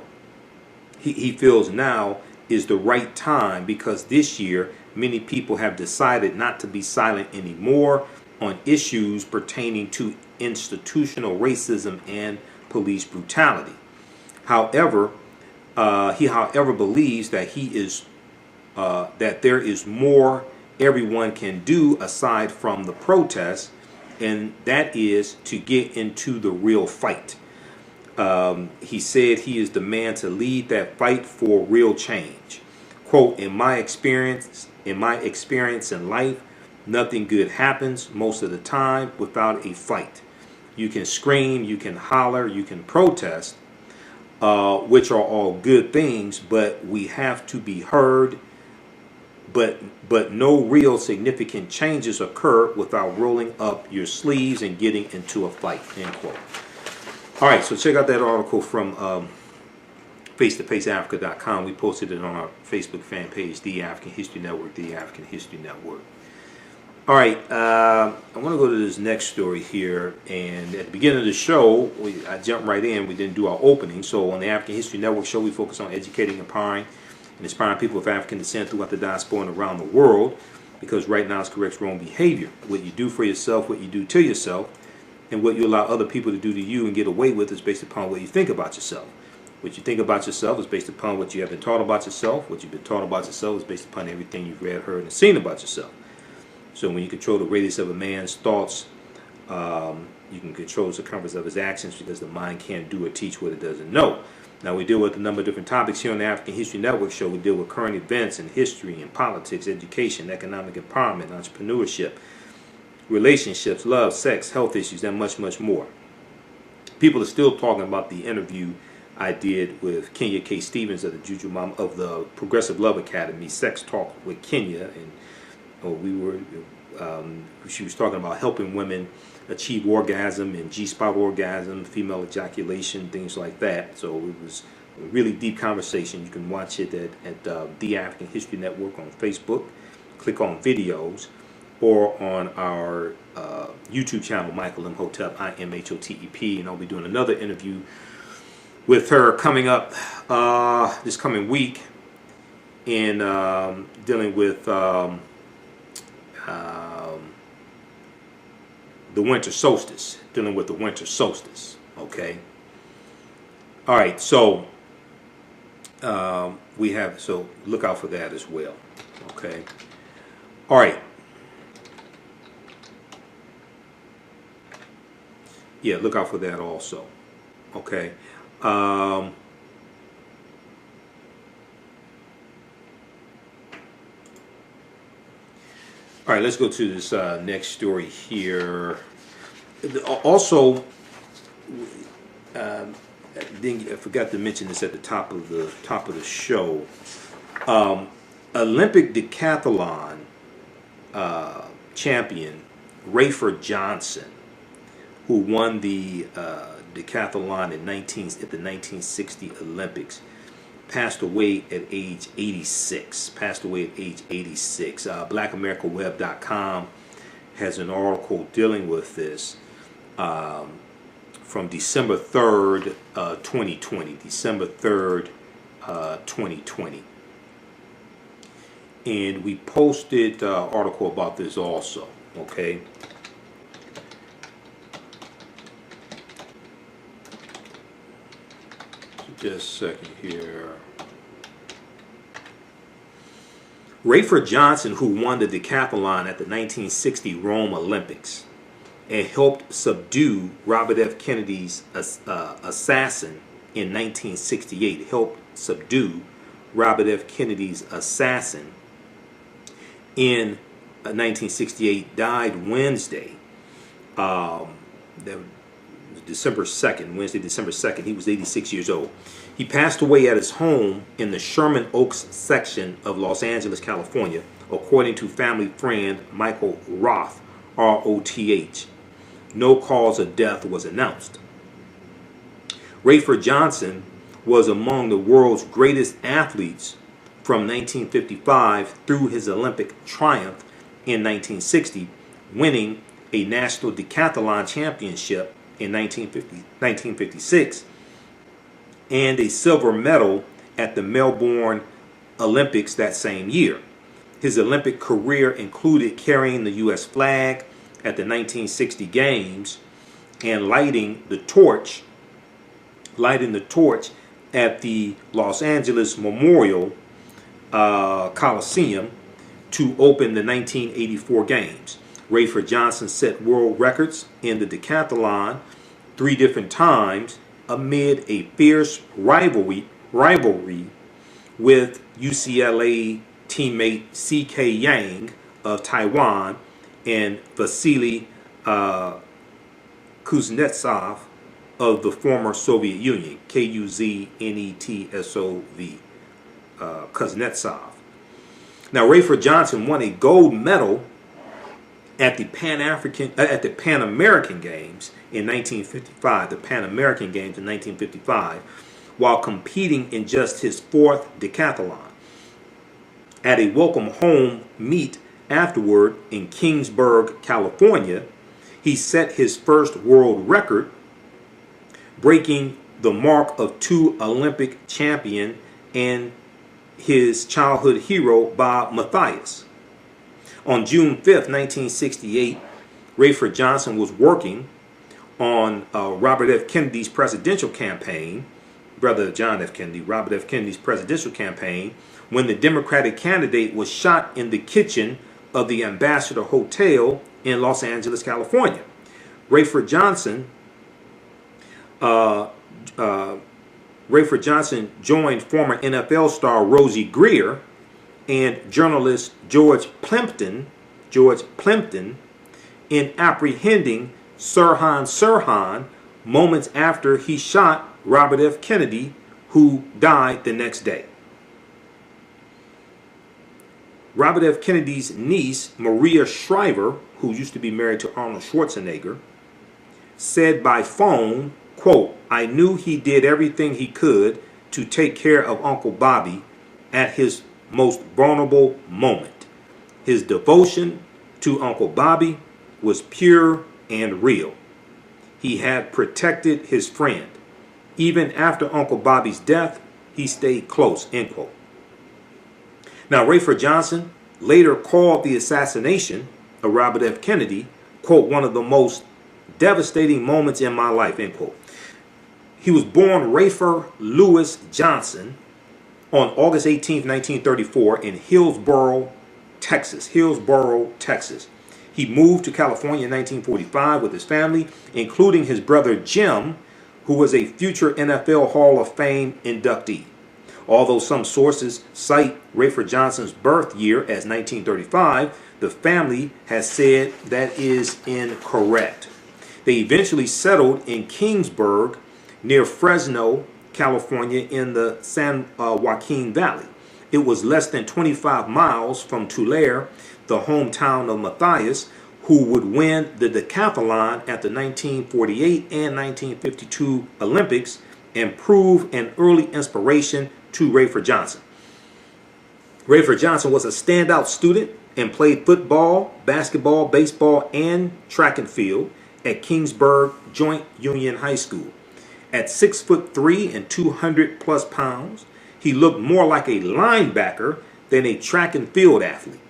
is the right time because this year many people have decided not to be silent anymore on issues pertaining to institutional racism and police brutality. However, he believes that that there is more everyone can do aside from the protests, and that is to get into the real fight. He said he is the man to lead that fight for real change. Quote, in my experience in life, nothing good happens most of the time without a fight. You can scream, you can holler, you can protest, which are all good things, but we have to be heard. But no real significant changes occur without rolling up your sleeves and getting into a fight, end quote. All right, so check out that article from face-to-faceafrica.com. We posted it on our Facebook fan page, The African History Network, The African History Network. All right, I want to go to this next story here. And at the beginning of the show, I jumped right in. We didn't do our opening. So on the African History Network show, we focus on educating, empowering, and inspiring people of African descent throughout the diaspora and around the world. Because right now, it corrects wrong behavior. What you do for yourself, what you do to yourself, and what you allow other people to do to you and get away with is based upon what you think about yourself. What you think about yourself is based upon what you have been taught about yourself. What you've been taught about yourself is based upon everything you've read, heard, and seen about yourself. So when you control the radius of a man's thoughts You can control the circumference of his actions because the mind can't do or teach what it doesn't know. Now, we deal with a number of different topics here on the African History Network show. We deal with current events in history and politics, education, economic empowerment, entrepreneurship, relationships, love, sex, health issues, and much, much more. People are still talking about the interview I did with Kenya K. Stevens of the Juju Mom of the Progressive Love Academy, Sex Talk with Kenya, and she was talking about helping women achieve orgasm and G-spot orgasm, female ejaculation, things like that. So it was a really deep conversation. You can watch it at The African History Network on Facebook. Click on videos, or on our YouTube channel, Michael Imhotep, Imhotep, and I'll be doing another interview with her coming up this coming week in dealing with the winter solstice, okay? All right, so so look out for that as well, okay? All right. Yeah, look out for that also, okay? All right, let's go to this next story here. Also, I forgot to mention this at the top of the show. Olympic decathlon champion Rafer Johnson, who won the decathlon at the 1960 Olympics, passed away at age 86. BlackAmericaWeb.com has an article dealing with this from December 3rd, 2020. December 3rd, 2020. And we posted an article about this also, okay? Just a second here. Rafer Johnson, who won the decathlon at the 1960 Rome Olympics and helped subdue Robert F. Kennedy's assassin in 1968, died Wednesday, December 2nd. He was 86 years old. He passed away at his home in the Sherman Oaks section of Los Angeles, California, according to family friend Michael Roth, R-O-T-H. No cause of death was announced. Rafer Johnson was among the world's greatest athletes from 1955 through his Olympic triumph in 1960, winning a national decathlon championship in 1956 and a silver medal at the Melbourne Olympics that same year. His Olympic career included carrying the U.S. flag at the 1960 Games and lighting the torch at the Los Angeles Memorial Coliseum to open the 1984 Games. Rafer Johnson set world records in the decathlon 3 different times amid a fierce rivalry with UCLA teammate C.K. Yang of Taiwan and Vasily Kuznetsov of the former Soviet Union, Kuznetsov, Kuznetsov. Now, Rafer Johnson won a gold medal at the Pan American Games in 1955, while competing in just his 4th decathlon. At a welcome home meet afterward in Kingsburg, California, he set his first world record, breaking the mark of 2 Olympic champion and his childhood hero, Bob Mathias. On June 5th, 1968, Rafer Johnson was working on Robert F. Kennedy's presidential campaign, brother John F. Kennedy, Robert F. Kennedy's presidential campaign, when the Democratic candidate was shot in the kitchen of the Ambassador Hotel in Los Angeles, California. Rafer Johnson joined former NFL star Rosie Greer and journalist George Plimpton in apprehending Sirhan moments after he shot Robert F. Kennedy, who died the next day. Robert F. Kennedy's niece, Maria Shriver, who used to be married to Arnold Schwarzenegger, said by phone, quote, "I knew he did everything he could to take care of Uncle Bobby at his most vulnerable moment. His devotion to Uncle Bobby was pure and real. He had protected his friend. Even after Uncle Bobby's death, he stayed close," end quote. Now, Rafer Johnson later called the assassination of Robert F. Kennedy, quote, "one of the most devastating moments in my life," end quote. He was born Rafer Lewis Johnson on August 18, 1934 in Hillsboro, Texas. He moved to California in 1945 with his family, including his brother Jim, who was a future NFL Hall of Fame inductee. Although some sources cite Rafer Johnson's birth year as 1935, the family has said that is incorrect. They eventually settled in Kingsburg, near Fresno, California, in the San Joaquin Valley. It was less than 25 miles from Tulare, the hometown of Matthias, who would win the decathlon at the 1948 and 1952 Olympics and prove an early inspiration to Rafer Johnson. Rafer Johnson was a standout student and played football, basketball, baseball, and track and field at Kingsburg Joint Union High School. At 6'3" and 200 plus pounds, he looked more like a linebacker than a track and field athlete.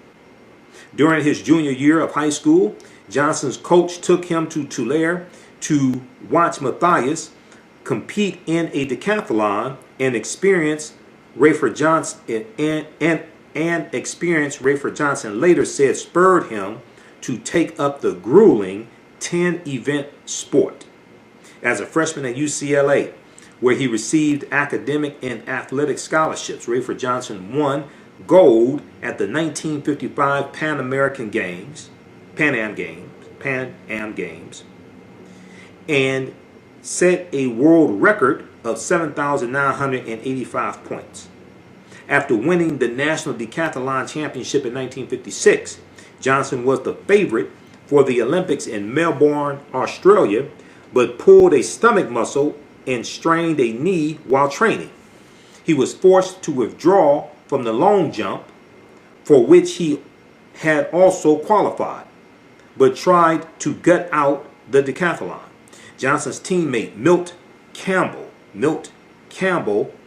During his junior year of high school, Johnson's coach took him to Tulare to watch Matthias compete in a decathlon and experience Rafer Johnson later said spurred him to take up the grueling 10-event sport. As a freshman at UCLA, where he received academic and athletic scholarships, Rafer Johnson won gold at the 1955 Pan Am Games, and set a world record of 7,985 points. After winning the National Decathlon Championship in 1956, Johnson was the favorite for the Olympics in Melbourne, Australia, but pulled a stomach muscle and strained a knee while training. He was forced to withdraw from the long jump, for which he had also qualified, but tried to gut out the decathlon. Johnson's teammate Milt Campbell,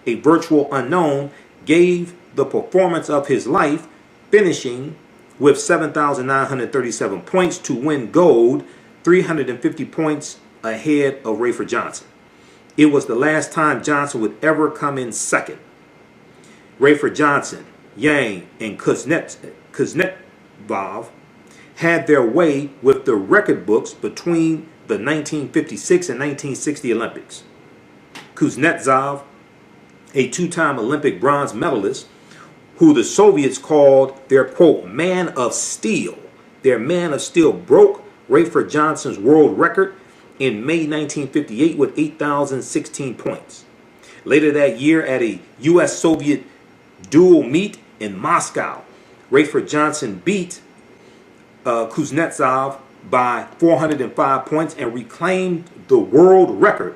a virtual unknown, gave the performance of his life, finishing with 7,937 points to win gold, 350 points ahead of Rafer Johnson. It was the last time Johnson would ever come in second. Rafer Johnson, Yang, and Kuznetsov had their way with the record books between the 1956 and 1960 Olympics. Kuznetsov, a two-time Olympic bronze medalist, who the Soviets called their, quote, man of steel. Their man of steel broke Rafer Johnson's world record in May 1958 with 8,016 points. Later that year, at a U.S.-Soviet dual meet in Moscow, Rafer Johnson beat Kuznetsov by 405 points and reclaimed the world record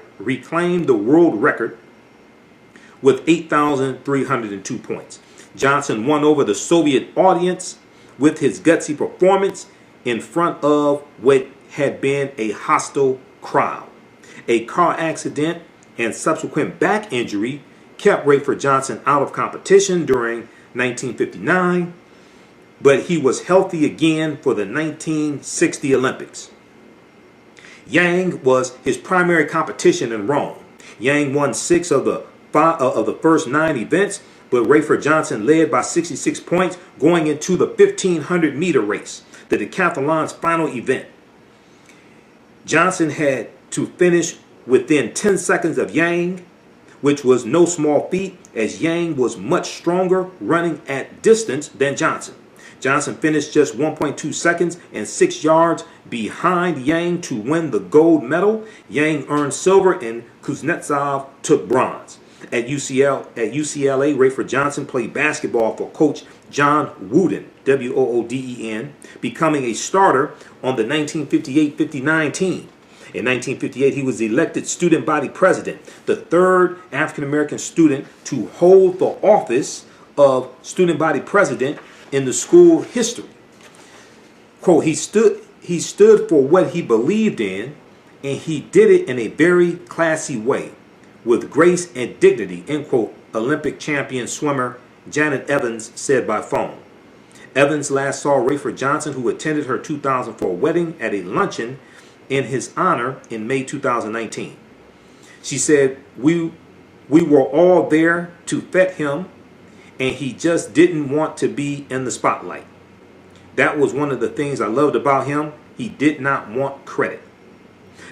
with 8,302 points. Johnson won over the Soviet audience with his gutsy performance in front of what had been a hostile crowd. A car accident and subsequent back injury kept Rafer Johnson out of competition during 1959, but he was healthy again for the 1960 Olympics. Yang was his primary competition in Rome. Yang won 6 of the first 9 events, but Rafer Johnson led by 66 points going into the 1,500-meter race, the decathlon's final event. Johnson had to finish within 10 seconds of Yang, which was no small feat, as Yang was much stronger running at distance than Johnson. Johnson finished just 1.2 seconds and 6 yards behind Yang to win the gold medal. Yang earned silver and Kuznetsov took bronze. At UCLA, Rafer Johnson played basketball for Coach John Wooden, Wooden, becoming a starter on the 1958-59 team. In 1958, he was elected student body president, the third African-American student to hold the office of student body president in the school history. Quote, he stood for what he believed in, and he did it in a very classy way, with grace and dignity, end quote, Olympic champion swimmer Janet Evans said by phone. Evans last saw Rafer Johnson, who attended her 2004 wedding, at a luncheon in his honor in May 2019. She said, we were all there to fet him, and he just didn't want to be in the spotlight. That was one of the things I loved about him. He did not want credit.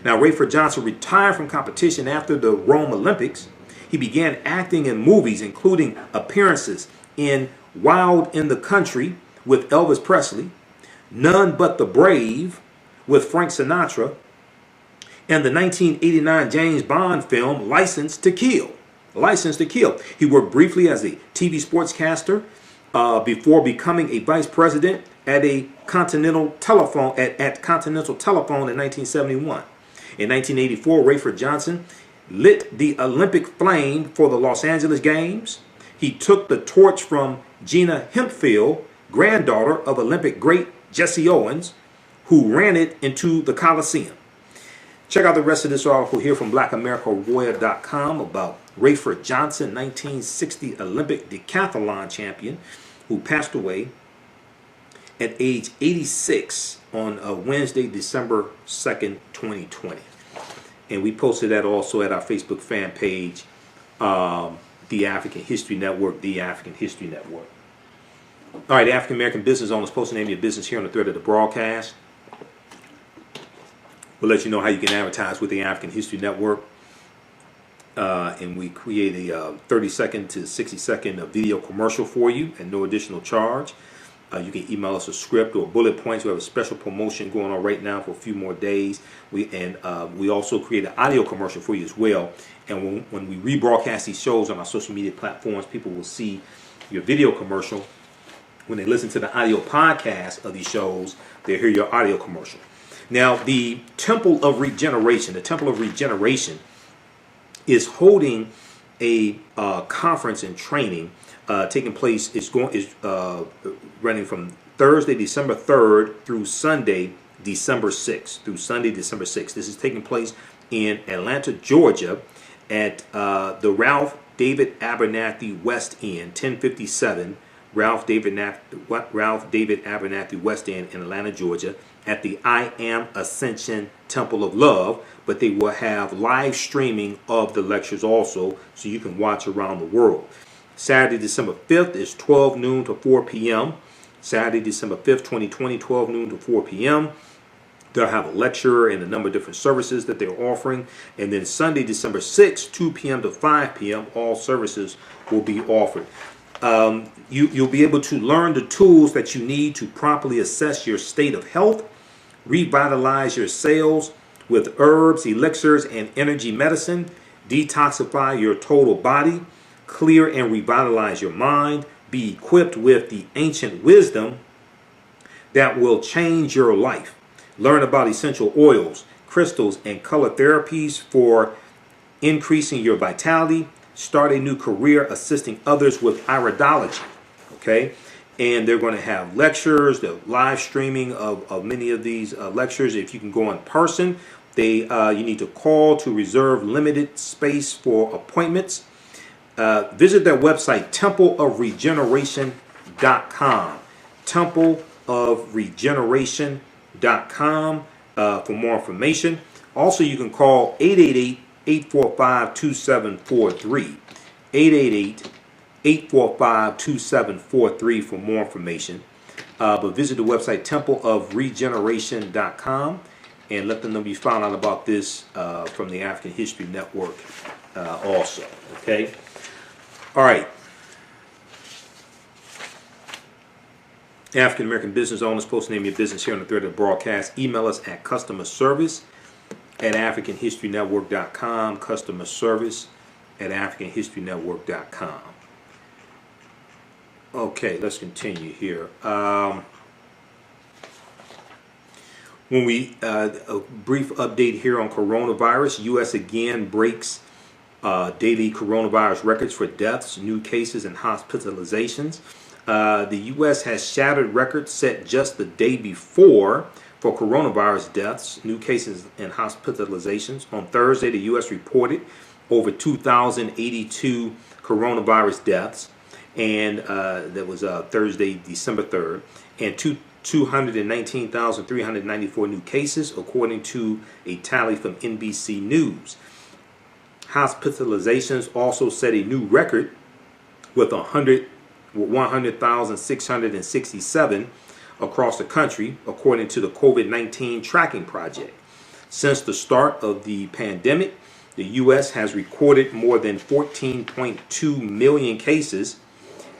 Now, Rafer Johnson retired from competition after the Rome Olympics. He began acting in movies, including appearances in Wild in the Country with Elvis Presley, None But the Brave with Frank Sinatra, and the 1989 James Bond film License to Kill. License to Kill. He worked briefly as a TV sportscaster before becoming a vice president at a Continental Telephone at Continental Telephone in 1971. In 1984, Rafer Johnson lit the Olympic flame for the Los Angeles Games. He took the torch from Gina Hempfield, granddaughter of Olympic great Jesse Owens, who ran it into the Coliseum. Check out the rest of this article here from BlackAmericaWarrior.com about Rafer Johnson, 1960 Olympic decathlon champion, who passed away at age 86 on Wednesday, December 2nd, 2020. And we posted that also at our Facebook fan page, The African History Network, The African History Network. All right, African American business owners, post the name of your business here on the thread of the broadcast. We'll let you know how you can advertise with the African History Network. And we create a 30-second to 60-second video commercial for you at no additional charge. You can email us a script or bullet points. We have a special promotion going on right now for a few more days. We also create an audio commercial for you as well. And when we rebroadcast these shows on our social media platforms, people will see your video commercial. When they listen to the audio podcast of these shows, they'll hear your audio commercial. Now, the Temple of Regeneration, is holding a conference and training taking place. Is running from Thursday, December 3rd through Sunday, December 6th. This is taking place in Atlanta, Georgia, at the Ralph David Abernathy West End, 1057 Ralph David Abernathy West End in Atlanta, Georgia, at the I Am Ascension Temple of Love. But they will have live streaming of the lectures also, so you can watch around the world. Saturday, December 5th is 12 noon to 4 p.m. Saturday, December 5th, 2020, 12 noon to 4 p.m. They'll have a lecture and a number of different services that they're offering. And then Sunday, December 6th, 2 p.m. to 5 p.m., all services will be offered. You'll be able to learn the tools that you need to properly assess your state of health, revitalize your cells with herbs, elixirs, and energy medicine, detoxify your total body, clear and revitalize your mind, be equipped with the ancient wisdom that will change your life. Learn about essential oils, crystals, and color therapies for increasing your vitality. Start a new career assisting others with iridology. Okay? And they're going to have lectures, the live streaming of many of these lectures. If you can go in person, you need to call to reserve limited space for appointments. Visit their website, templeofregeneration.com. Templeofregeneration.com for more information. Also, you can call 888-845-2743. 888-845-2743 for more information. But visit the website, templeofregeneration.com. and let them know you found out about this from the African History Network also. Okay? All right. African American business owners, post name your business here on the thread of the broadcast. Email us at customerservice@AfricanHistoryNetwork.com. Customer service at AfricanHistoryNetwork.com. Okay, let's continue here. When we a brief update here on coronavirus. U.S. again breaks daily coronavirus records for deaths, new cases, and hospitalizations. The U.S. has shattered records set just the day before for coronavirus deaths, new cases, and hospitalizations. On Thursday, the U.S. reported over 2,082 coronavirus deaths, and that was Thursday, December 3rd, and 219,394 new cases, according to a tally from NBC News. Hospitalizations also set a new record with 100,667 across the country, according to the COVID-19 Tracking Project. Since the start of the pandemic, the U.S. has recorded more than 14.2 million cases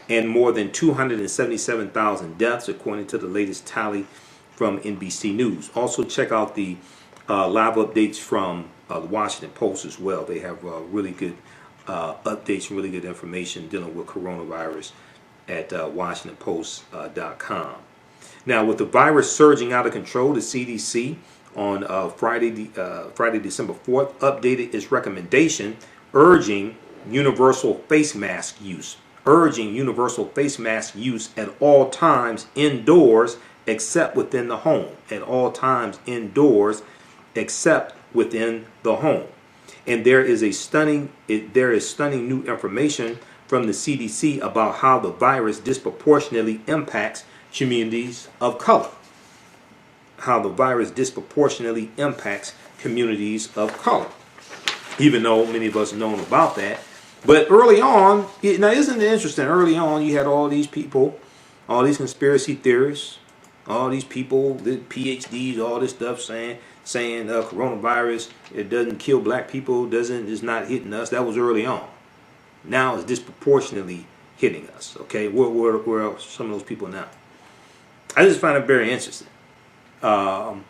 and more than 277,000 deaths, according to the latest tally from NBC News. Also, check out the live updates from the Washington Post as well. They have really good updates and really good information dealing with coronavirus at WashingtonPost.com. Now, with the virus surging out of control, the CDC on Friday, December 4th, updated its recommendation urging universal face mask use. At all times indoors except within the home. At all times indoors except within the home. And there is stunning new information from the CDC about how the virus disproportionately impacts communities of color. Even though many of us known about that. But early on, now isn't it interesting? Early on, you had all these people, all these conspiracy theorists, all these people, the PhDs, all this stuff saying coronavirus, it doesn't kill black people, it's not hitting us. That was early on. Now it's disproportionately hitting us. Okay, where are some of those people now? I just find it very interesting. Early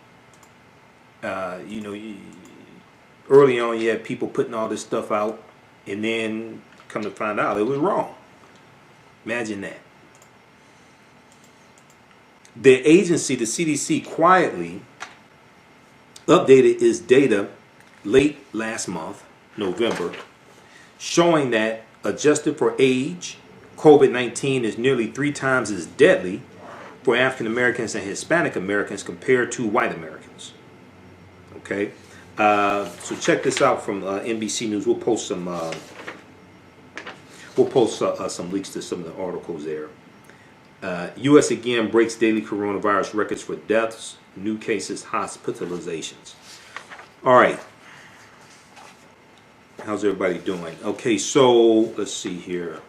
on, you had people putting all this stuff out, and then come to find out it was wrong. Imagine that. The agency, the CDC, quietly updated its data late last month, November, showing that adjusted for age, COVID-19 is nearly 3 times as deadly for African Americans and Hispanic Americans compared to white Americans. Okay, so check this out from NBC News. We'll post some links to some of the articles there. U.S. again breaks daily coronavirus records for deaths, new cases, hospitalizations. All right. How's everybody doing? Okay, so let's see here.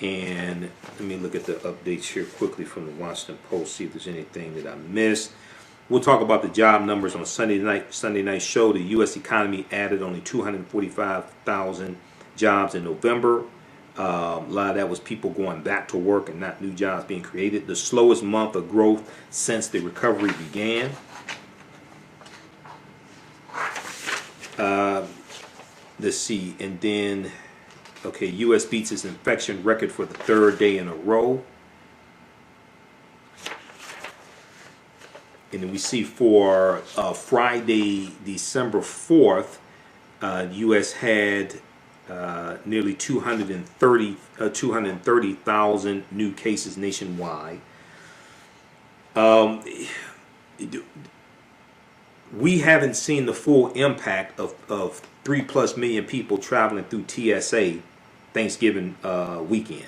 And let me look at the updates here quickly from the Washington Post, see if there's anything that I missed. We'll talk about the job numbers on Sunday night show. The U.S. economy added only 245,000 jobs in November. A lot of that was people going back to work and not new jobs being created. The slowest month of growth since the recovery began. Let's see, and then, okay, U.S. beats its infection record for the 3rd day in a row. And then we see for Friday, December 4th, the U.S. had nearly 230,000 new cases nationwide. We haven't seen the full impact of 3+ million people traveling through TSA Thanksgiving weekend.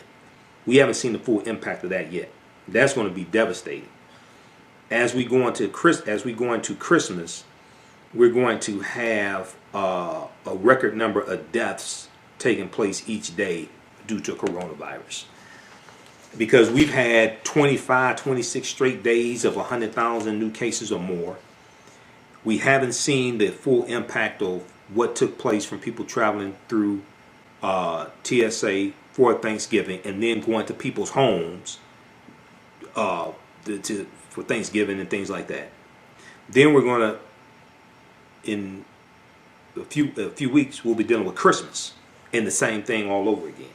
We haven't seen the full impact of that yet. That's going to be devastating. As we go into Christmas, we're going to have a record number of deaths taking place each day due to coronavirus. Because we've had 25, 26 straight days of 100,000 new cases or more. We haven't seen the full impact of what took place from people traveling through TSA for Thanksgiving and then going to people's homes for Thanksgiving and things like that. Then we're going to, in a few weeks, we'll be dealing with Christmas and the same thing all over again.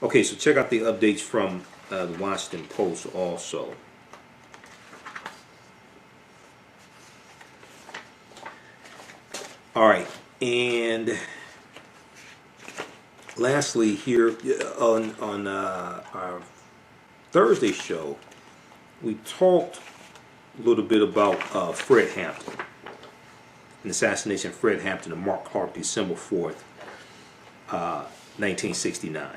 Okay, so check out the updates from the Washington Post also. All right, and lastly here on our Thursday show, we talked a little bit about Fred Hampton, an assassination of Fred Hampton and Mark Clark, December 4th, 1969.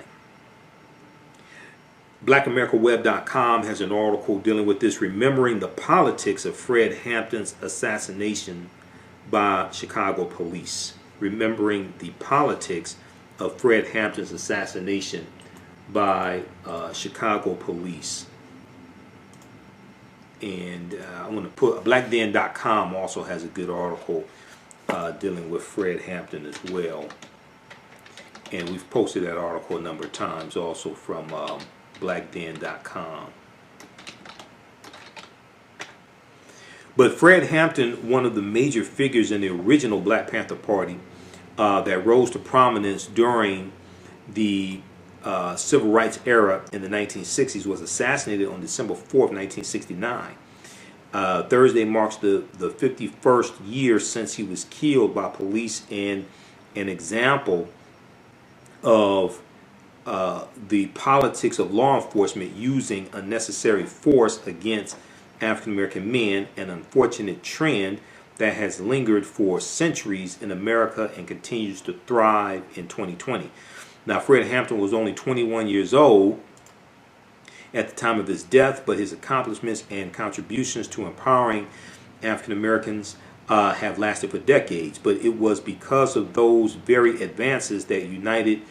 BlackAmericaWeb.com has an article dealing with this, remembering the politics of Fred Hampton's assassination by Chicago police. Remembering the politics of Fred Hampton's assassination by Chicago police. And I'm going to put BlackDen.com also has a good article dealing with Fred Hampton as well. And we've posted that article a number of times also from BlackDen.com. But Fred Hampton, one of the major figures in the original Black Panther Party that rose to prominence during the civil rights era in the 1960s, was assassinated on December 4th, 1969. Thursday marks the 51st year since he was killed by police, and an example of the politics of law enforcement using unnecessary force against African American men, an unfortunate trend that has lingered for centuries in America and continues to thrive in 2020. Now, Fred Hampton was only 21 years old at the time of his death, but his accomplishments and contributions to empowering African Americans have lasted for decades. But it was because of those very advances that united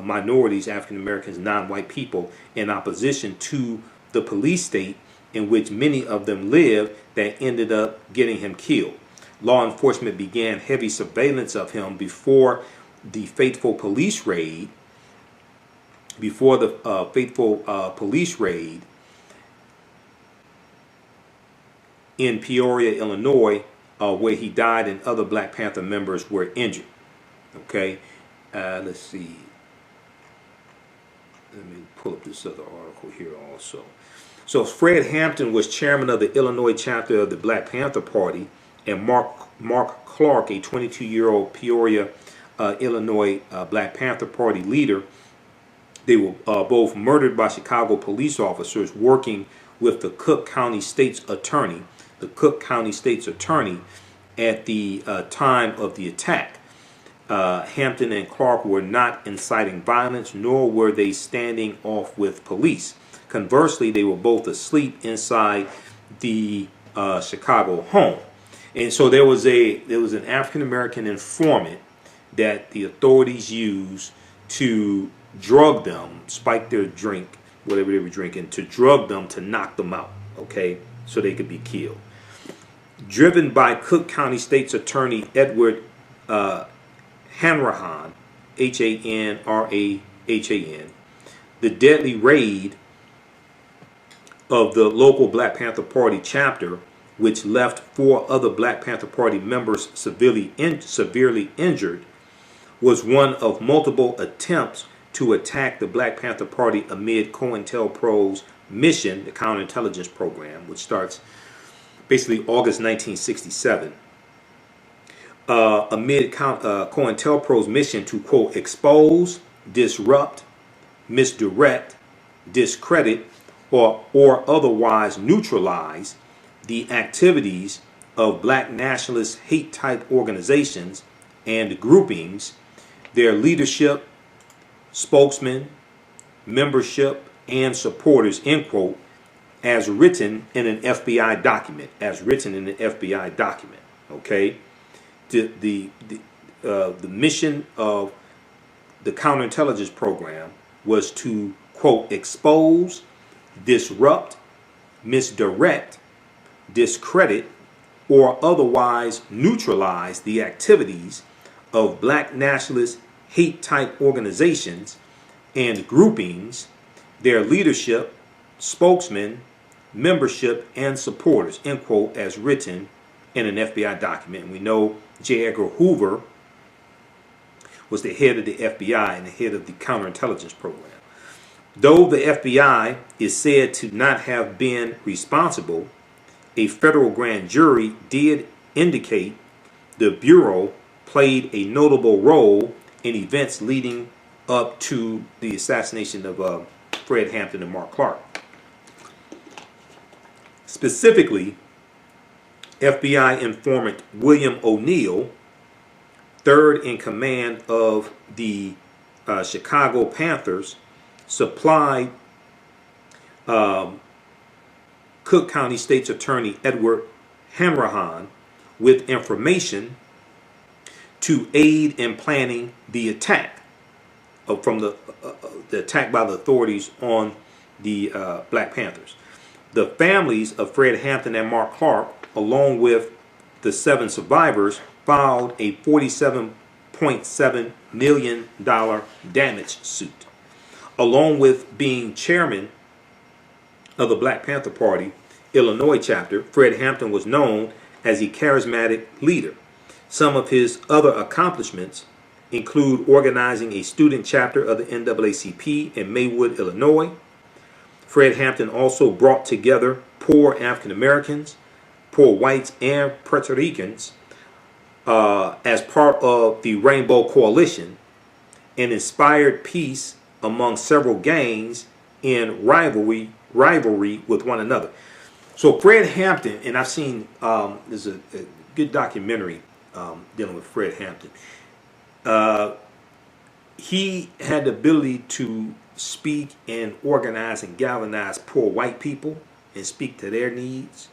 minorities, African Americans, non-white people, in opposition to the police state in which many of them lived, that ended up getting him killed. Law enforcement began heavy surveillance of him before the fateful police raid. In Peoria, Illinois, where he died and other Black Panther members were injured. Okay, let's see. Let me pull up this other article here also. So Fred Hampton was chairman of the Illinois chapter of the Black Panther Party, and Mark Clark, a 22-year-old Peoria, Illinois Black Panther Party leader. They were both murdered by Chicago police officers working with the Cook County State's attorney. The Cook County State's attorney at the time of the attack. Hampton and Clark were not inciting violence, nor were they standing off with police. Conversely, they were both asleep inside the Chicago home. And so there was an African American informant that the authorities used to drug them, spike their drink, whatever they were drinking, to drug them, to knock them out, okay, so they could be killed. Driven by Cook County State's Attorney Edward Hanrahan, Hanrahan, the deadly raid of the local Black Panther Party chapter, which left 4 other Black Panther Party members severely injured, was one of multiple attempts to attack the Black Panther Party amid COINTELPRO's mission, the counterintelligence program, which starts basically August 1967. Amid COINTELPRO's mission to, quote, expose, disrupt, misdirect, discredit, or otherwise neutralize the activities of Black nationalist hate-type organizations and groupings, their leadership, spokesmen, membership, and supporters, end quote, as written in an FBI document. Okay, the mission of the counterintelligence program was to, quote, expose, disrupt, misdirect, discredit, or otherwise neutralize the activities of black nationalist hate-type organizations and groupings, their leadership, spokesmen, membership, and supporters, end quote, as written in an FBI document. And we know J. Edgar Hoover was the head of the FBI and the head of the counterintelligence program. Though the FBI is said to not have been responsible, a federal grand jury did indicate the Bureau played a notable role in events leading up to the assassination of Fred Hampton and Mark Clark. Specifically, FBI informant William O'Neill, third in command of the Chicago Panthers, supplied Cook County State's Attorney Edward Hanrahan with information to aid in planning the attack from the attack by the authorities on the Black Panthers. The families of Fred Hampton and Mark Clark, along with the 7 survivors, filed a $47.7 million damage suit. Along with being chairman of the Black Panther Party Illinois chapter, Fred Hampton was known as a charismatic leader. Some of his other accomplishments include organizing a student chapter of the NAACP in Maywood, Illinois. Fred Hampton also brought together poor African Americans, poor whites, and Puerto Ricans as part of the Rainbow Coalition, and inspired peace among several gangs in rivalry with one another. So Fred Hampton, and I've seen there's a good documentary dealing with Fred Hampton. He had the ability to speak and organize and galvanize poor white people and speak to their needs,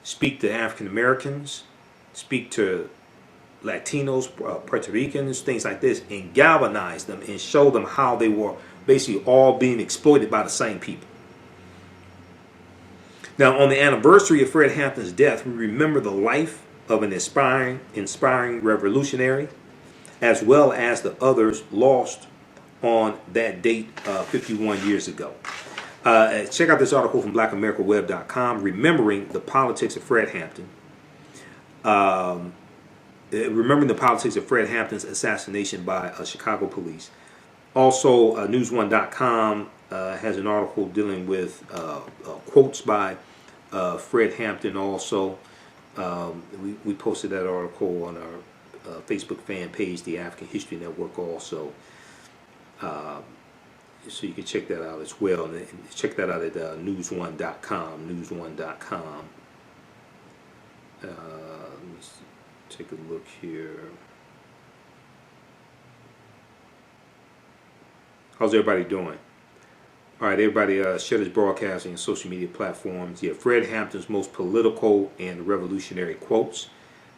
speak to African Americans, speak to Latinos, Puerto Ricans, things like this, and galvanize them and show them how they were basically all being exploited by the same people. Now, on the anniversary of Fred Hampton's death, we remember the life of an inspiring revolutionary, as well as the others lost on that date 51 years ago. Check out this article from blackamericaweb.com, remembering the politics of Fred Hampton. Remembering the politics of Fred Hampton's assassination by Chicago police. Also, NewsOne.com has an article dealing with quotes by Fred Hampton. Also, we posted that article on our Facebook fan page, the African History Network, also. So you can check that out as well. And check that out at NewsOne.com. NewsOne.com. Let me take a look here. How's everybody doing? All right, everybody, share this broadcasting on social media platforms. Yeah, Fred Hampton's most political and revolutionary quotes.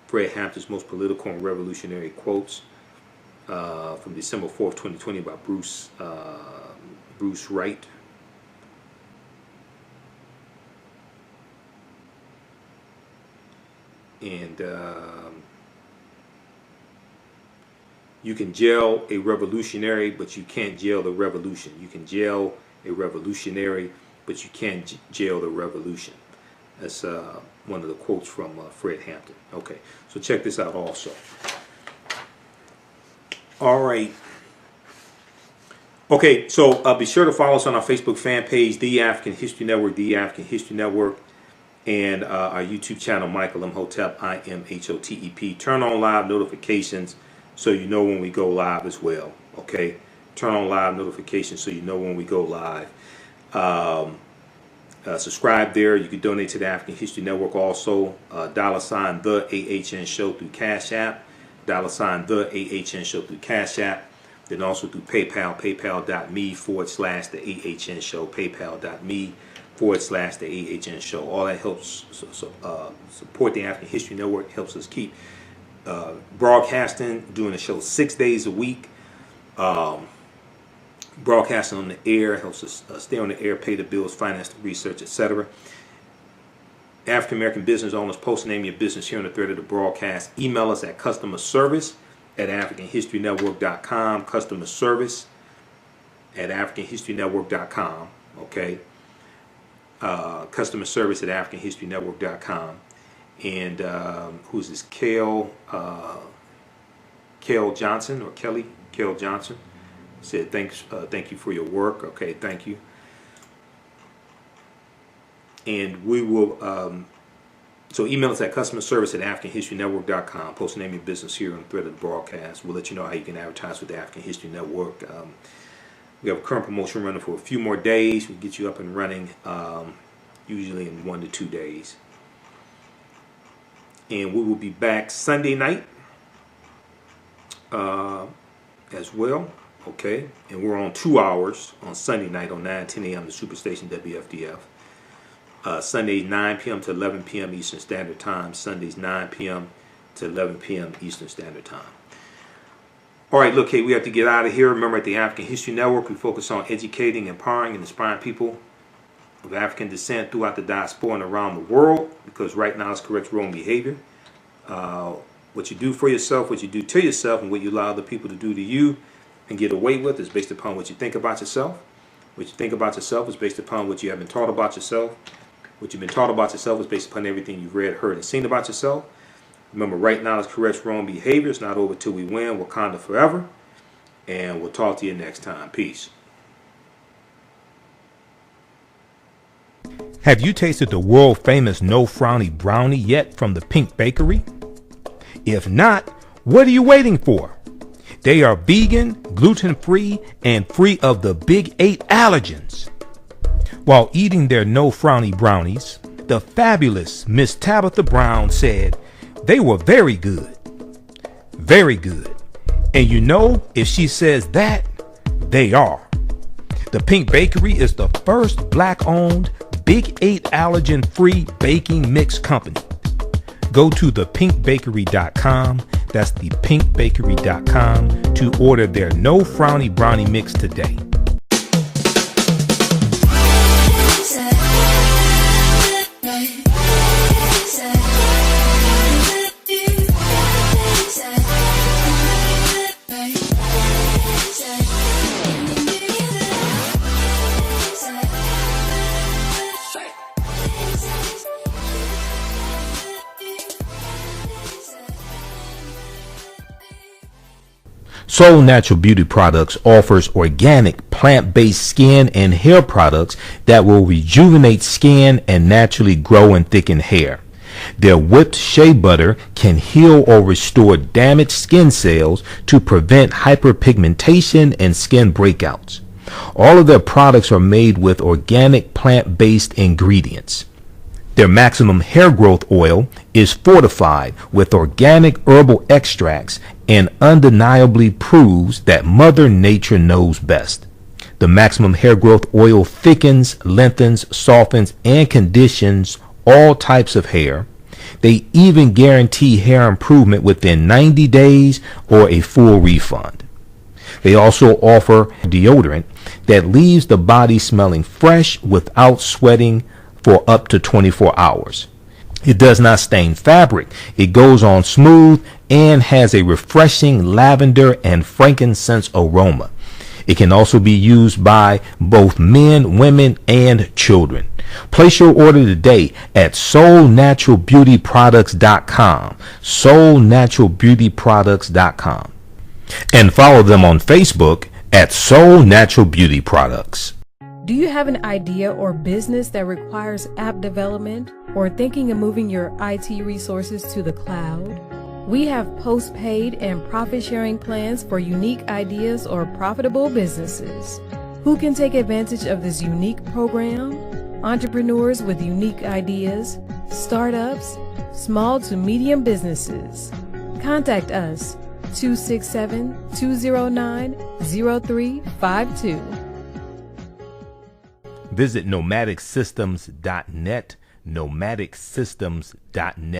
Fred Hampton's most political and revolutionary quotes from December 4th, 2020 by Bruce Wright. And you can jail a revolutionary, but you can't jail the revolution. You can jail a revolutionary, but you can't jail the revolution. That's one of the quotes from Fred Hampton. Okay, so check this out also. All right. Okay, so be sure to follow us on our Facebook fan page, The African History Network, The African History Network, and our YouTube channel, Michael Imhotep, IMHOTEP. Turn on live notifications so you know when we go live as well. Okay, turn on live notifications so you know when we go live. Subscribe there. You can donate to the African History Network also. $ the AHN Show through Cash App. $ the AHN Show through Cash App. Then also through PayPal, paypal.me/the AHN Show, paypal.me/the AHN Show. All that helps support the African History Network, helps us keep broadcasting, doing the show 6 days a week. broadcasting on the air, helps us stay on the air, pay the bills, finance the research, etc. African American business owners, post name your business here on the thread of the broadcast. Email us at customerservice@africanhistorynetwork.com. Customerservice@africanhistorynetwork.com. Okay. Customerservice@africanhistorynetwork.com. And who's this? Kale Johnson or Kelly? Kale Johnson said thank you for your work. Okay, thank you. And we will so email us at customerservice@africanhistorynetwork.com. Post name your business here on the thread of the broadcast. We'll let you know how you can advertise with the African History Network. We have a current promotion running for a few more days. We'll get you up and running usually in 1 to 2 days. And we will be back Sunday night as well. Okay, and we're on 2 hours on Sunday night on 9:10 a.m. the Superstation WFDF. Sundays 9 p.m. to 11 p.m. Eastern Standard Time. Sundays 9 p.m. to 11 p.m. Eastern Standard Time. All right, look, hey, we have to get out of here. Remember, at the African History Network, we focus on educating, empowering, and inspiring people of African descent throughout the diaspora and around the world, because right now it's correct wrong behavior. What you do for yourself, what you do to yourself, and what you allow other people to do to you and get away with is based upon what you think about yourself. What you think about yourself is based upon what you have been taught about yourself. What you've been taught about yourself is based upon everything you've read, heard, and seen about yourself. Remember, right now is correct wrong behavior. It's not over till we win. Wakanda forever. And we'll talk to you next time. Peace. Have you tasted the world famous No Frowny Brownie yet from the Pink Bakery? If not, what are you waiting for? They are vegan, gluten-free, and free of the big 8 allergens. While eating their No Frowny Brownies, the fabulous Miss Tabitha Brown said they were very good. Very good. And you know, if she says that, they are. The Pink Bakery is the first black-owned, big 8 allergen-free baking mix company. Go to thepinkbakery.com, that's thepinkbakery.com, to order their No Frowny Brownie mix today. Soul Natural Beauty Products offers organic, plant-based skin and hair products that will rejuvenate skin and naturally grow and thicken hair. Their whipped shea butter can heal or restore damaged skin cells to prevent hyperpigmentation and skin breakouts. All of their products are made with organic, plant-based ingredients. Their maximum hair growth oil is fortified with organic herbal extracts and undeniably proves that Mother Nature knows best. The maximum hair growth oil thickens, lengthens, softens, and conditions all types of hair. They even guarantee hair improvement within 90 days or a full refund. They also offer deodorant that leaves the body smelling fresh without sweating for up to 24 hours. It does not stain fabric. It goes on smooth and has a refreshing lavender and frankincense aroma. It can also be used by both men, women, and children. Place your order today at soulnaturalbeautyproducts.com. soulnaturalbeautyproducts.com. And follow them on Facebook at Soul Natural Beauty Products. Do you have an idea or business that requires app development or thinking of moving your IT resources to the cloud? We have post-paid and profit-sharing plans for unique ideas or profitable businesses. Who can take advantage of this unique program? Entrepreneurs with unique ideas, startups, small to medium businesses. Contact us 267-209-0352. Visit nomadicsystems.net, nomadicsystems.net.